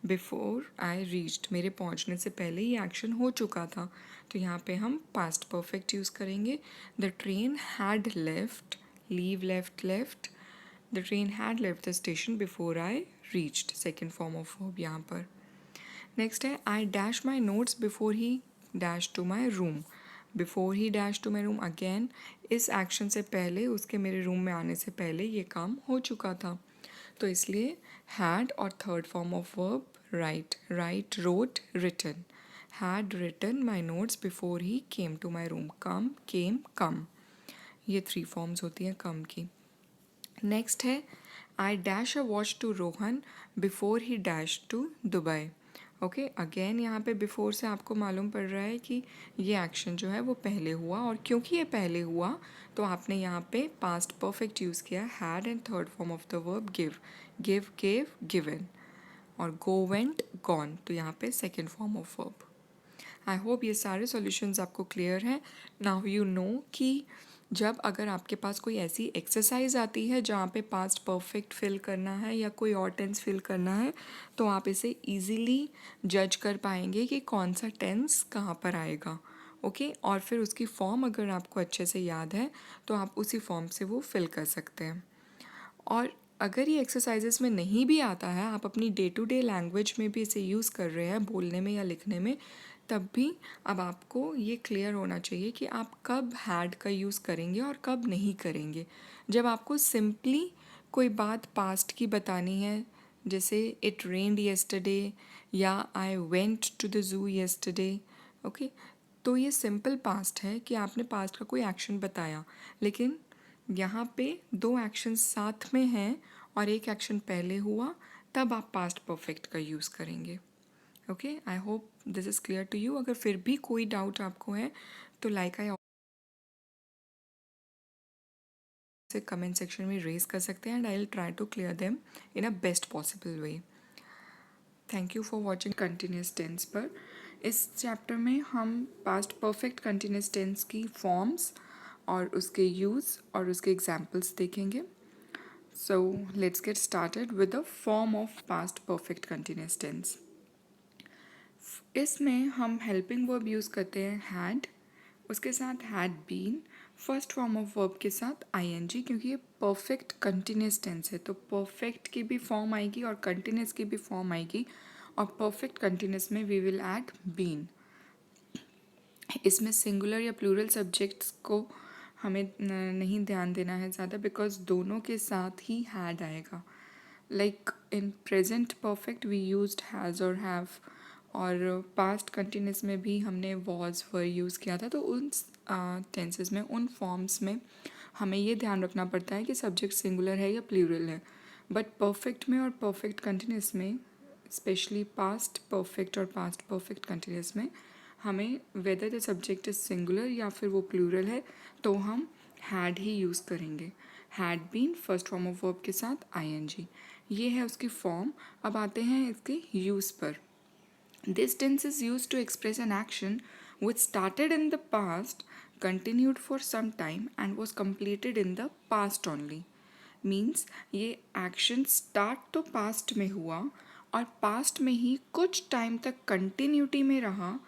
बिफोर आई रीच्ड मेरे पहुँचने से पहले ये एक्शन हो चुका था. तो यहाँ पे हम पास्ट परफेक्ट यूज़ करेंगे. The train had left, leave, left, left. The train had left the station before I reached, second form of verb यहाँ पर. नेक्स्ट है I dash my notes before he dash to my room. Before he dash to my room, again इस action से पहले, उसके मेरे room में आने से पहले ये काम हो चुका था. तो इसलिए हैड और third form of verb write, write, wrote, written. Had written my notes before he came to my room. Come, came, come, ये थ्री फॉर्म्स होती हैं कम की. नेक्स्ट है I dash a watch to Rohan before he dash to Dubai. Okay, again यहाँ पे before से आपको मालूम पड़ रहा है कि ये एक्शन जो है वो पहले हुआ, और क्योंकि ये पहले हुआ तो आपने यहाँ पे पास्ट परफेक्ट यूज़ किया, had and third form of the verb give, give, gave, given, और गो, वेंट, गॉन, तो यहाँ पे second form of verb. I hope ये सारे सॉल्यूशंस आपको क्लियर हैं. नाउ यू नो कि जब अगर आपके पास कोई ऐसी एक्सरसाइज आती है जहाँ पे पास्ट परफेक्ट फिल करना है या कोई और टेंस फिल करना है, तो आप इसे इजीली जज कर पाएंगे कि कौन सा टेंस कहाँ पर आएगा. ओके, और फिर उसकी फॉर्म अगर आपको अच्छे से याद है तो आप उसी फॉर्म से वो फिल कर सकते हैं. और अगर ये एक्सरसाइजेस में नहीं भी आता है, आप अपनी डे टू डे लैंग्वेज में भी इसे यूज़ कर रहे हैं बोलने में या लिखने में, तब भी अब आपको ये क्लियर होना चाहिए कि आप कब हैड का यूज़ करेंगे और कब नहीं करेंगे. जब आपको सिंपली कोई बात पास्ट की बतानी है, जैसे इट रेन्ड येस्टरडे या I went to the zoo yesterday, okay, तो ये सिंपल पास्ट है कि आपने पास्ट का कोई एक्शन बताया, लेकिन यहाँ पे दो एक्शंस साथ में हैं और एक एक्शन पहले हुआ, तब आप पास्ट परफेक्ट का यूज़ करेंगे. Okay, I hope this is clear to you. अगर फिर भी कोई डाउट आपको है तो लाइक आई से कमेंट सेक्शन में रेज कर सकते हैं, and I will try to clear them in a best possible way. Thank you for watching continuous tense पर। इस चैप्टर में हम पास्ट परफेक्ट कंटिन्यूस टेंस की फॉर्म्स और उसके यूज़ और उसके एग्जाम्पल्स देखेंगे। So let's get started with the form of past perfect continuous tense. इसमें हम हेल्पिंग वर्ब यूज़ करते हैं हैड, उसके साथ had been, first form of verb के साथ आईएनजी, क्योंकि ये परफेक्ट कंटिन्यूस टेंस है तो परफेक्ट की भी फॉर्म आएगी और कंटिन्यूस की भी फॉर्म आएगी, और परफेक्ट कंटिन्यूस में वी विल ऐड बीन। इसमें सिंगुलर या प्लूरल सब्जेक्ट्स को हमें नहीं ध्यान देना है ज़्यादा, बिकॉज दोनों के साथ ही हैड आएगा। Like in present perfect we used has और हैव, और पास्ट कंटिन्यूस में भी हमने वॉज वर यूज़ किया था। तो उन टेंसेस में, उन फॉर्म्स में हमें ये ध्यान रखना पड़ता है कि सब्जेक्ट सिंगुलर है या प्लूरल है। बट परफेक्ट में और परफेक्ट कंटिन्यूस में, स्पेशली पास्ट परफेक्ट और पास्ट परफेक्ट कंटिन्यूस में, हमें whether the subject is singular या फिर वो प्लूरल है तो हम हैड ही यूज़ करेंगे। Had been first form of verb के साथ आईएनजी, ये है उसकी फॉर्म। अब आते हैं इसके यूज़ पर। This tense is used to express an action which started in the past, continued for some time and was completed in the past only. Means ये action start तो past में हुआ और past में ही कुछ time तक continuity में रहा,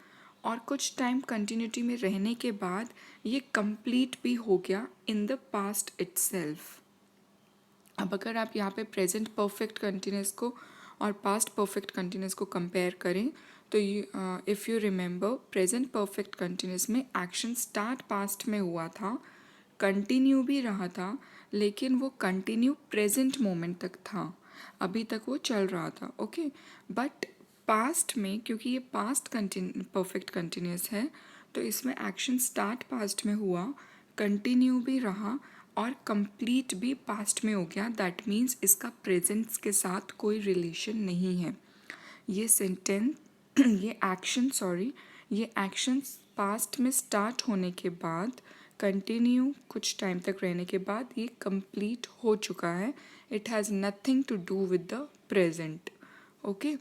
और कुछ टाइम कंटिन्यूटी में रहने के बाद ये कंप्लीट भी हो गया इन द पास्ट इट्सेल्फ। अब अगर आप यहाँ पे प्रेजेंट परफेक्ट कंटिन्यूस को और पास्ट परफेक्ट कंटिन्यूस को कंपेयर करें तो if you remember, present perfect continuous में एक्शन स्टार्ट पास्ट में हुआ था, कंटिन्यू भी रहा था, लेकिन वो कंटिन्यू प्रेजेंट मोमेंट तक था, अभी तक वो चल रहा था। ओके, बट पास्ट में, क्योंकि ये पास्ट परफेक्ट कंटिन्यूस है, तो इसमें एक्शन स्टार्ट पास्ट में हुआ, कंटिन्यू भी रहा और कंप्लीट भी पास्ट में हो गया। दैट मीन्स इसका प्रेजेंट्स के साथ कोई रिलेशन नहीं है। ये सेंटेंस ये एक्शन पास्ट में स्टार्ट होने के बाद, कंटिन्यू कुछ टाइम तक रहने के बाद ये कंप्लीट हो चुका है। It has nothing to do with the present. Okay,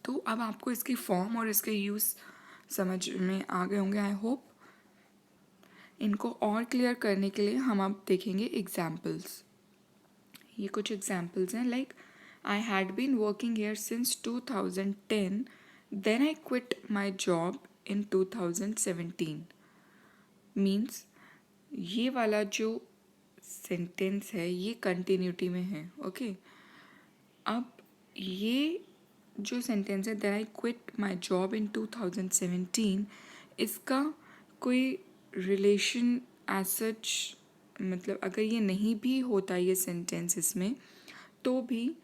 तो अब आपको इसकी फॉर्म और इसके यूज़ समझ में आ गए होंगे, आई होप। इनको और क्लियर करने के लिए हम अब देखेंगे एग्जाम्पल्स। ये कुछ एग्जाम्पल्स हैं, like I had been working here since 2010, then I quit my job in 2017। Means ये वाला जो सेंटेंस है ये कंटिन्यूटी में है। ओके, अब ये जो सेंटेंस है that I quit my job in 2017, इसका कोई रिलेशन एज सच, मतलब अगर ये नहीं भी होता ये सेंटेंस इसमें, तो भी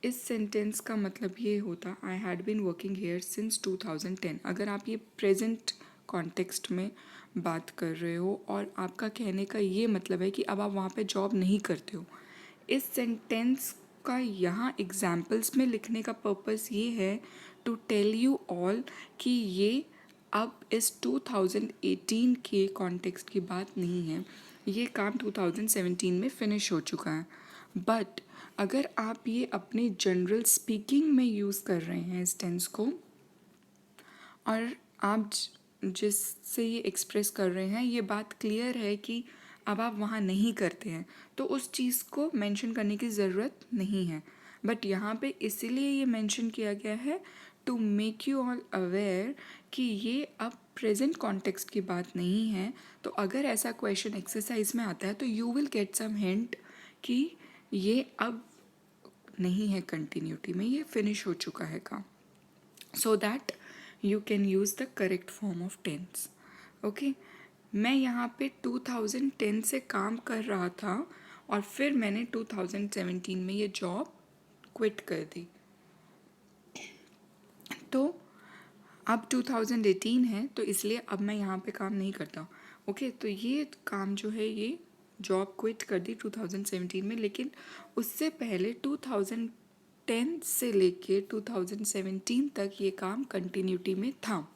इस सेंटेंस का मतलब ये होता I had been working here since 2010। अगर आप ये प्रेजेंट कॉन्टेक्स्ट में बात कर रहे हो और आपका कहने का ये मतलब है कि अब आप वहाँ पे जॉब नहीं करते हो, इस सेंटेंस का यहाँ एग्जाम्पल्स में लिखने का पर्पस ये है टू टेल यू ऑल कि ये अब इस 2018 के कॉन्टेक्स्ट की बात नहीं है, ये काम 2017 में फिनिश हो चुका है। बट अगर आप ये अपने जनरल स्पीकिंग में यूज़ कर रहे हैं इस टेंस को, और आप जिससे ये एक्सप्रेस कर रहे हैं ये बात क्लियर है कि अब आप वहाँ नहीं करते हैं, तो उस चीज़ को मेंशन करने की ज़रूरत नहीं है। बट यहाँ पे इसीलिए ये मेंशन किया गया है to make you all aware कि ये अब प्रेजेंट कॉन्टेक्स्ट की बात नहीं है। तो अगर ऐसा क्वेश्चन एक्सरसाइज में आता है तो you will get some hint कि ये अब नहीं है कंटिन्यूटी में, ये फिनिश हो चुका है काम, so that you can use the correct form of tense. Okay, मैं यहाँ पे 2010 से काम कर रहा था और फिर मैंने 2017 में ये जॉब क्विट कर दी, तो अब 2018 है तो इसलिए अब मैं यहाँ पे काम नहीं करता। ओके, तो ये काम जो है ये जॉब क्विट कर दी 2017 में, लेकिन उससे पहले 2010 से लेके 2017 तक ये काम कंटिन्यूटी में था।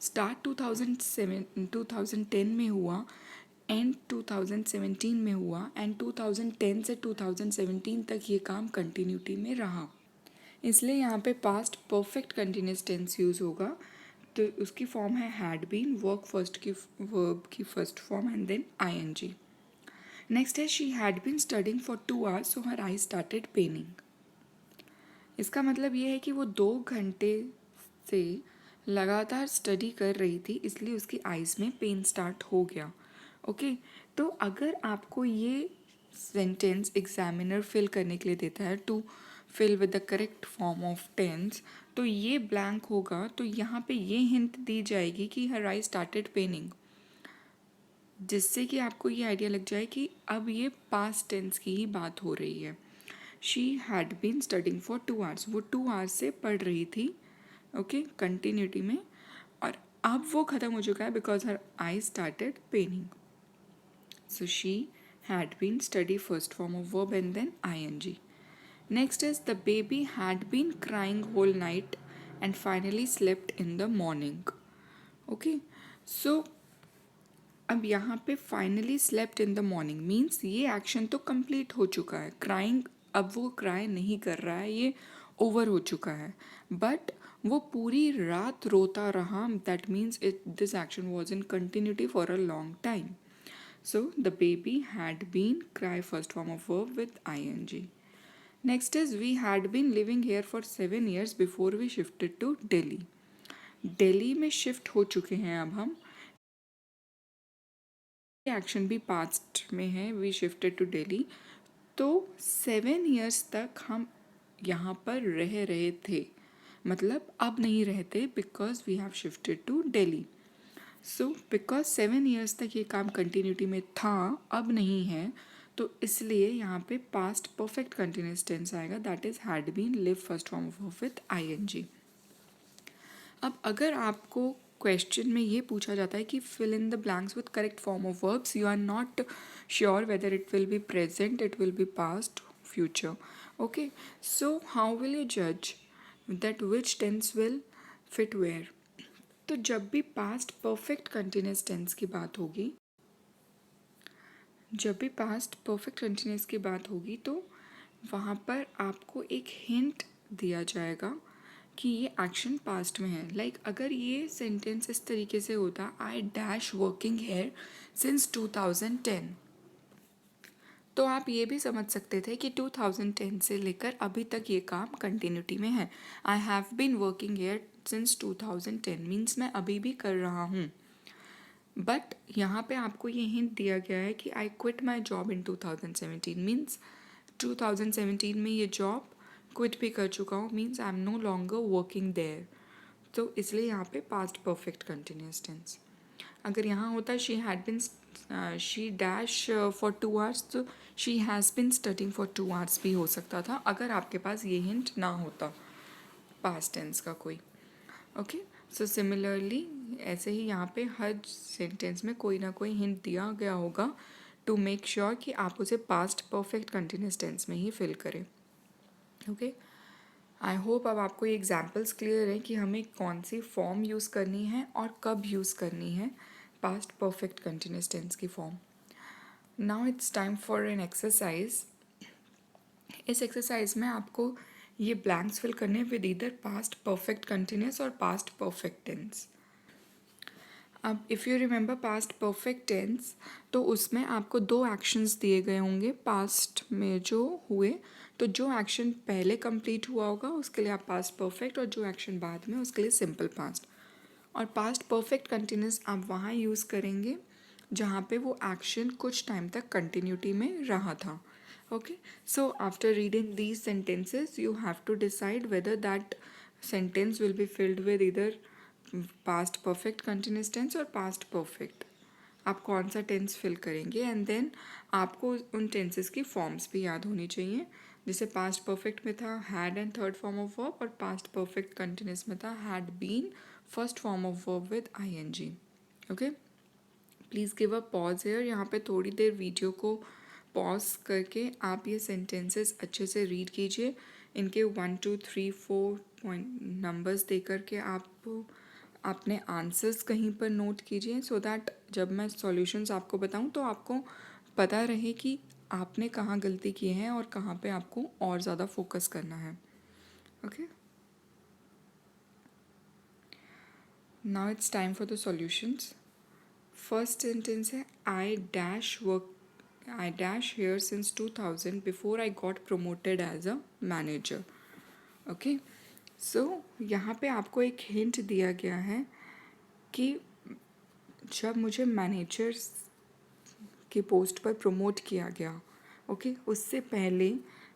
स्टार्ट 2010 में हुआ, एंड 2017 में हुआ, एंड 2010 से 2017 तक ये काम कंटिन्यूटी में रहा। इसलिए यहाँ पे past perfect continuous tense use होगा। तो उसकी फॉर्म है हैड बीन, वर्ब की first form and then ing। Next है she had been studying for 2 hours so her I started paining. इसका मतलब ये है कि वो 2 घंटे से लगातार स्टडी कर रही थी, इसलिए उसकी आइज़ में पेन स्टार्ट हो गया। ओके, तो अगर आपको ये सेंटेंस एग्जामिनर फिल करने के लिए देता है to fill with the correct form of tense, तो ये ब्लैंक होगा। तो यहाँ पे ये हिंट दी जाएगी कि हर आई स्टार्टेड पेनिंग, जिससे कि आपको ये आइडिया लग जाए कि अब ये पास्ट टेंस की ही बात हो रही है। She had been studying for 2 hours, वो 2 hours से पढ़ रही थी, ओके, कंटिन्यूटी में। और अब वो ख़त्म हो चुका है because her I started painting. So she had been study first form of verb and then ing. Next is the baby had been crying whole night and finally slept in the morning. Okay, so अब यहाँ पे finally slept in the morning means ये action तो complete हो चुका है। Crying, अब वो क्राई नहीं कर रहा है, ये ओवर हो चुका है, बट वो पूरी रात रोता रहा। That means it this action was in continuity for a long time. So the baby had been cry first form of verb with ing. Next is we had been living here for 7 years before we shifted to Delhi. Delhi में shift हो चुके हैं अब हम। Action भी past में है, we shifted to Delhi. तो 7 years तक हम यहाँ पर रह रहे थे, मतलब अब नहीं रहते because we have shifted to Delhi. So because 7 years तक ये काम कंटिन्यूटी में था, अब नहीं है, तो इसलिए यहाँ पे पास्ट परफेक्ट कंटिन्यूस टेंस आएगा, that is had been live first form of verb with ing। अब अगर आपको क्वेश्चन में ये पूछा जाता है कि fill in the blanks with correct form of verbs, you are not sure whether it will be present, it will be past, future. Okay, so how will you जज that which tense will fit where? तो जब भी past perfect continuous tense की बात होगी, तो वहाँ पर आपको एक हिंट दिया जाएगा कि ये एक्शन पास्ट में है। लाइक अगर ये सेंटेंस इस तरीके से होता, I dash working here since 2010, तो आप ये भी समझ सकते थे कि 2010 से लेकर अभी तक ये काम कंटिन्यूटी में है। I have been working here since 2010 means मैं अभी भी कर रहा हूँ, बट यहाँ पे आपको ये हिंट दिया गया है कि I quit my job in 2017 means 2017 में ये जॉब क्विट भी कर चुका हूँ, means I am no longer working there. तो इसलिए यहाँ पे पास्ट परफेक्ट कंटिन्यूस टेंस। अगर यहाँ होता she had been she dash for 2 hours, तो she has been studying for 2 hours भी हो सकता था, अगर आपके पास ये हिंट ना होता पास्ट टेंस का कोई। ओके, सो सिमिलरली ऐसे ही यहाँ पे हर सेंटेंस में कोई ना कोई हिंट दिया गया होगा टू मेक श्योर कि आप उसे पास्ट परफेक्ट कंटिन्यूस टेंस में ही फिल करें। ओके, आई होप अब आपको ये एग्जाम्पल्स क्लियर है कि हमें कौन सी फॉर्म यूज़ करनी है और कब यूज़ करनी है पास्ट परफेक्ट कंटिन्यूस टेंस की form. Now it's time for an exercise. इस एक्सरसाइज में आपको ये ब्लैंक्स फिल करने with either past perfect continuous और पास्ट परफेक्ट टेंस। अब if you remember past perfect tense, तो उसमें आपको 2 एक्शंस दिए गए होंगे पास्ट में जो हुए। तो जो एक्शन पहले कंप्लीट हुआ होगा उसके लिए आप पास्ट परफेक्ट, और जो एक्शन बाद में उसके लिए सिंपल पास्ट। और पास्ट परफेक्ट कंटिन्यूस आप वहाँ यूज़ करेंगे जहाँ पे वो एक्शन कुछ टाइम तक कंटिन्यूटी में रहा था। Okay, so after reading these sentences, you have to decide whether that sentence will be filled with either past perfect continuous tense or past perfect. आप कौन सा टेंस फिल करेंगे, एंड देन आपको उन टेंसेस की फॉर्म्स भी याद होनी चाहिए। जैसे पास्ट परफेक्ट में था had and third form of verb, और पास्ट परफेक्ट कंटिन्यूस में था had been first form of verb with ing। Okay, please give a pause here. यहाँ पे थोड़ी देर वीडियो को पॉज करके आप ये सेंटेंसेस अच्छे से रीड कीजिए। इनके 1 2 3 4 पॉइंट नंबर्स दे करके आप अपने आंसर्स कहीं पर नोट कीजिए, सो दैट जब मैं सॉल्यूशंस आपको बताऊं तो आपको पता रहे कि आपने कहाँ गलती की है और कहाँ पे आपको और ज़्यादा फोकस करना है। Okay, now it's time for the solutions. First sentence है I dash here since 2000 before I got promoted as a manager. Okay, so यहाँ पे आपको एक हिंट दिया गया है कि जब मुझे मैनेजर की पोस्ट पर प्रमोट किया गया, ओके, उससे पहले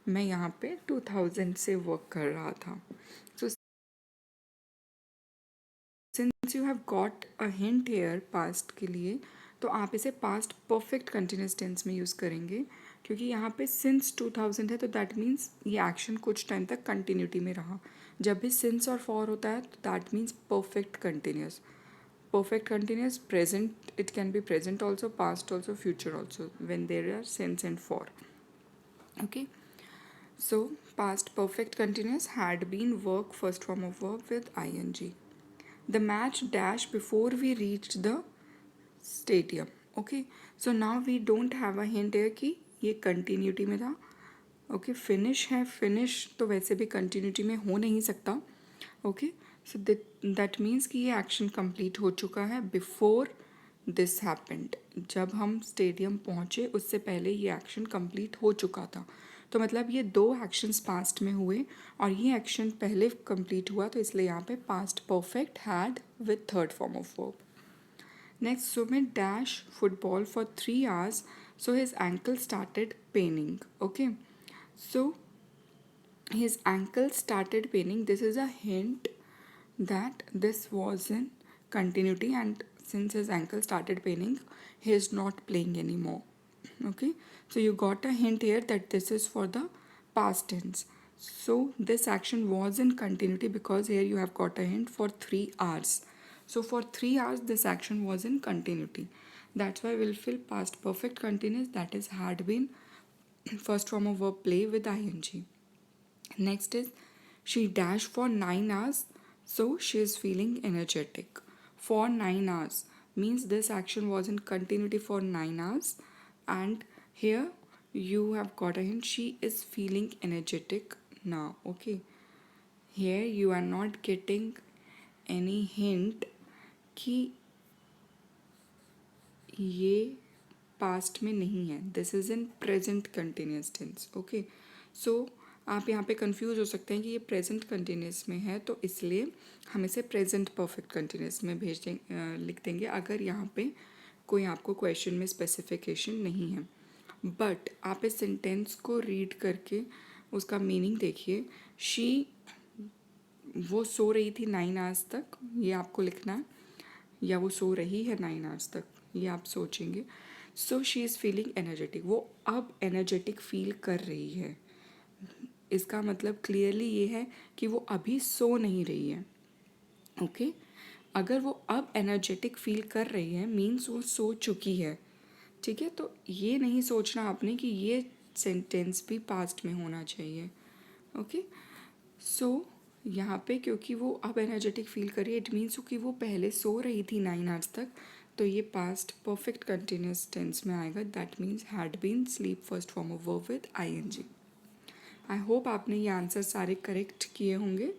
मैं यहाँ पे 2000 से वर्क कर रहा था. So since you have got a hint here past के लिए, तो आप इसे पास्ट परफेक्ट कंटिन्यूस टेंस में यूज़ करेंगे, क्योंकि यहाँ पे सिंस 2000 है तो दैट मीन्स ये एक्शन कुछ टाइम तक कंटिन्यूटी में रहा. जब भी सिंस और फॉर होता है तो that means perfect continuous. Perfect continuous present, it can be present also, past also, future also, when there are since and for. Okay, so past perfect continuous had been work, first form of verb with ing. The match dash before we reached the stadium. Okay, so now we don't have a hint here कि ये continuity में था. Okay, finish है, finish तो वैसे भी continuity में हो नहीं सकता. ओके, सो दैट मीन्स कि ये एक्शन कंप्लीट हो चुका है बिफोर दिस हैपेंड. जब हम स्टेडियम पहुँचे उससे पहले ये एक्शन कंप्लीट हो चुका था. तो मतलब ये दो एक्शंस पास्ट में हुए और ये एक्शन पहले कंप्लीट हुआ, तो इसलिए यहाँ पे past perfect had with third form of verb. Next, Sumit dash football for 3 hours, so his ankle started paining. Okay, so his ankle started paining. This is a hint that this was in continuity, and since his ankle started paining, he is not playing anymore. Okay, so you got a hint here that this is for the past tense. So this action was in continuity because here you have got a hint for 3 hours. So for 3 hours this action was in continuity. That's why we'll fill past perfect continuous, that is had been, first form of verb play with ing. Next is she dashed for 9 hours, so she is feeling energetic. For 9 hours means this action was in continuity for 9 hours, and here you have got a hint, she is feeling energetic now. Okay, here you are not getting any hint कि ये past में नहीं है. This is in present continuous tense. Okay, so आप यहाँ पे confuse हो सकते हैं कि ये प्रेजेंट कंटिन्यूस में है, तो इसलिए हम इसे प्रेजेंट परफेक्ट कंटिन्यूस में लिख देंगे अगर यहाँ पे कोई आपको क्वेश्चन में स्पेसिफिकेशन नहीं है. बट आप इस सेंटेंस को रीड करके उसका मीनिंग देखिए. शी, वो सो रही थी 9 आवर्स तक, ये आपको लिखना है, या वो सो रही है 9 आवर्स तक, ये आप सोचेंगे. So she is feeling energetic, वो अब एनर्जेटिक फील कर रही है. इसका मतलब क्लियरली ये है कि वो अभी सो नहीं रही है. ओके, अगर वो अब एनर्जेटिक फील कर रही है मीन्स वो सो चुकी है. ठीक है, तो ये नहीं सोचना आपने कि ये सेंटेंस भी पास्ट में होना चाहिए. ओके, सो यहाँ पे क्योंकि वो अब एनर्जेटिक फील कर रही है, इट मीन्स कि वो पहले सो रही थी 9 आवर्स तक, तो ये पास्ट परफेक्ट कंटिन्यूस टेंस में आएगा. That means had been sleep first form of verb with ing. I hope आपने ये आंसर सारे करेक्ट किए होंगे,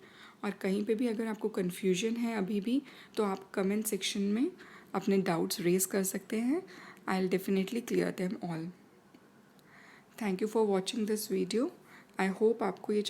और कहीं पे भी अगर आपको कन्फ्यूजन है अभी भी तो आप कमेंट सेक्शन में अपने डाउट्स रेज कर सकते हैं. I will definitely clear them all. Thank you for watching this video. I hope आपको ये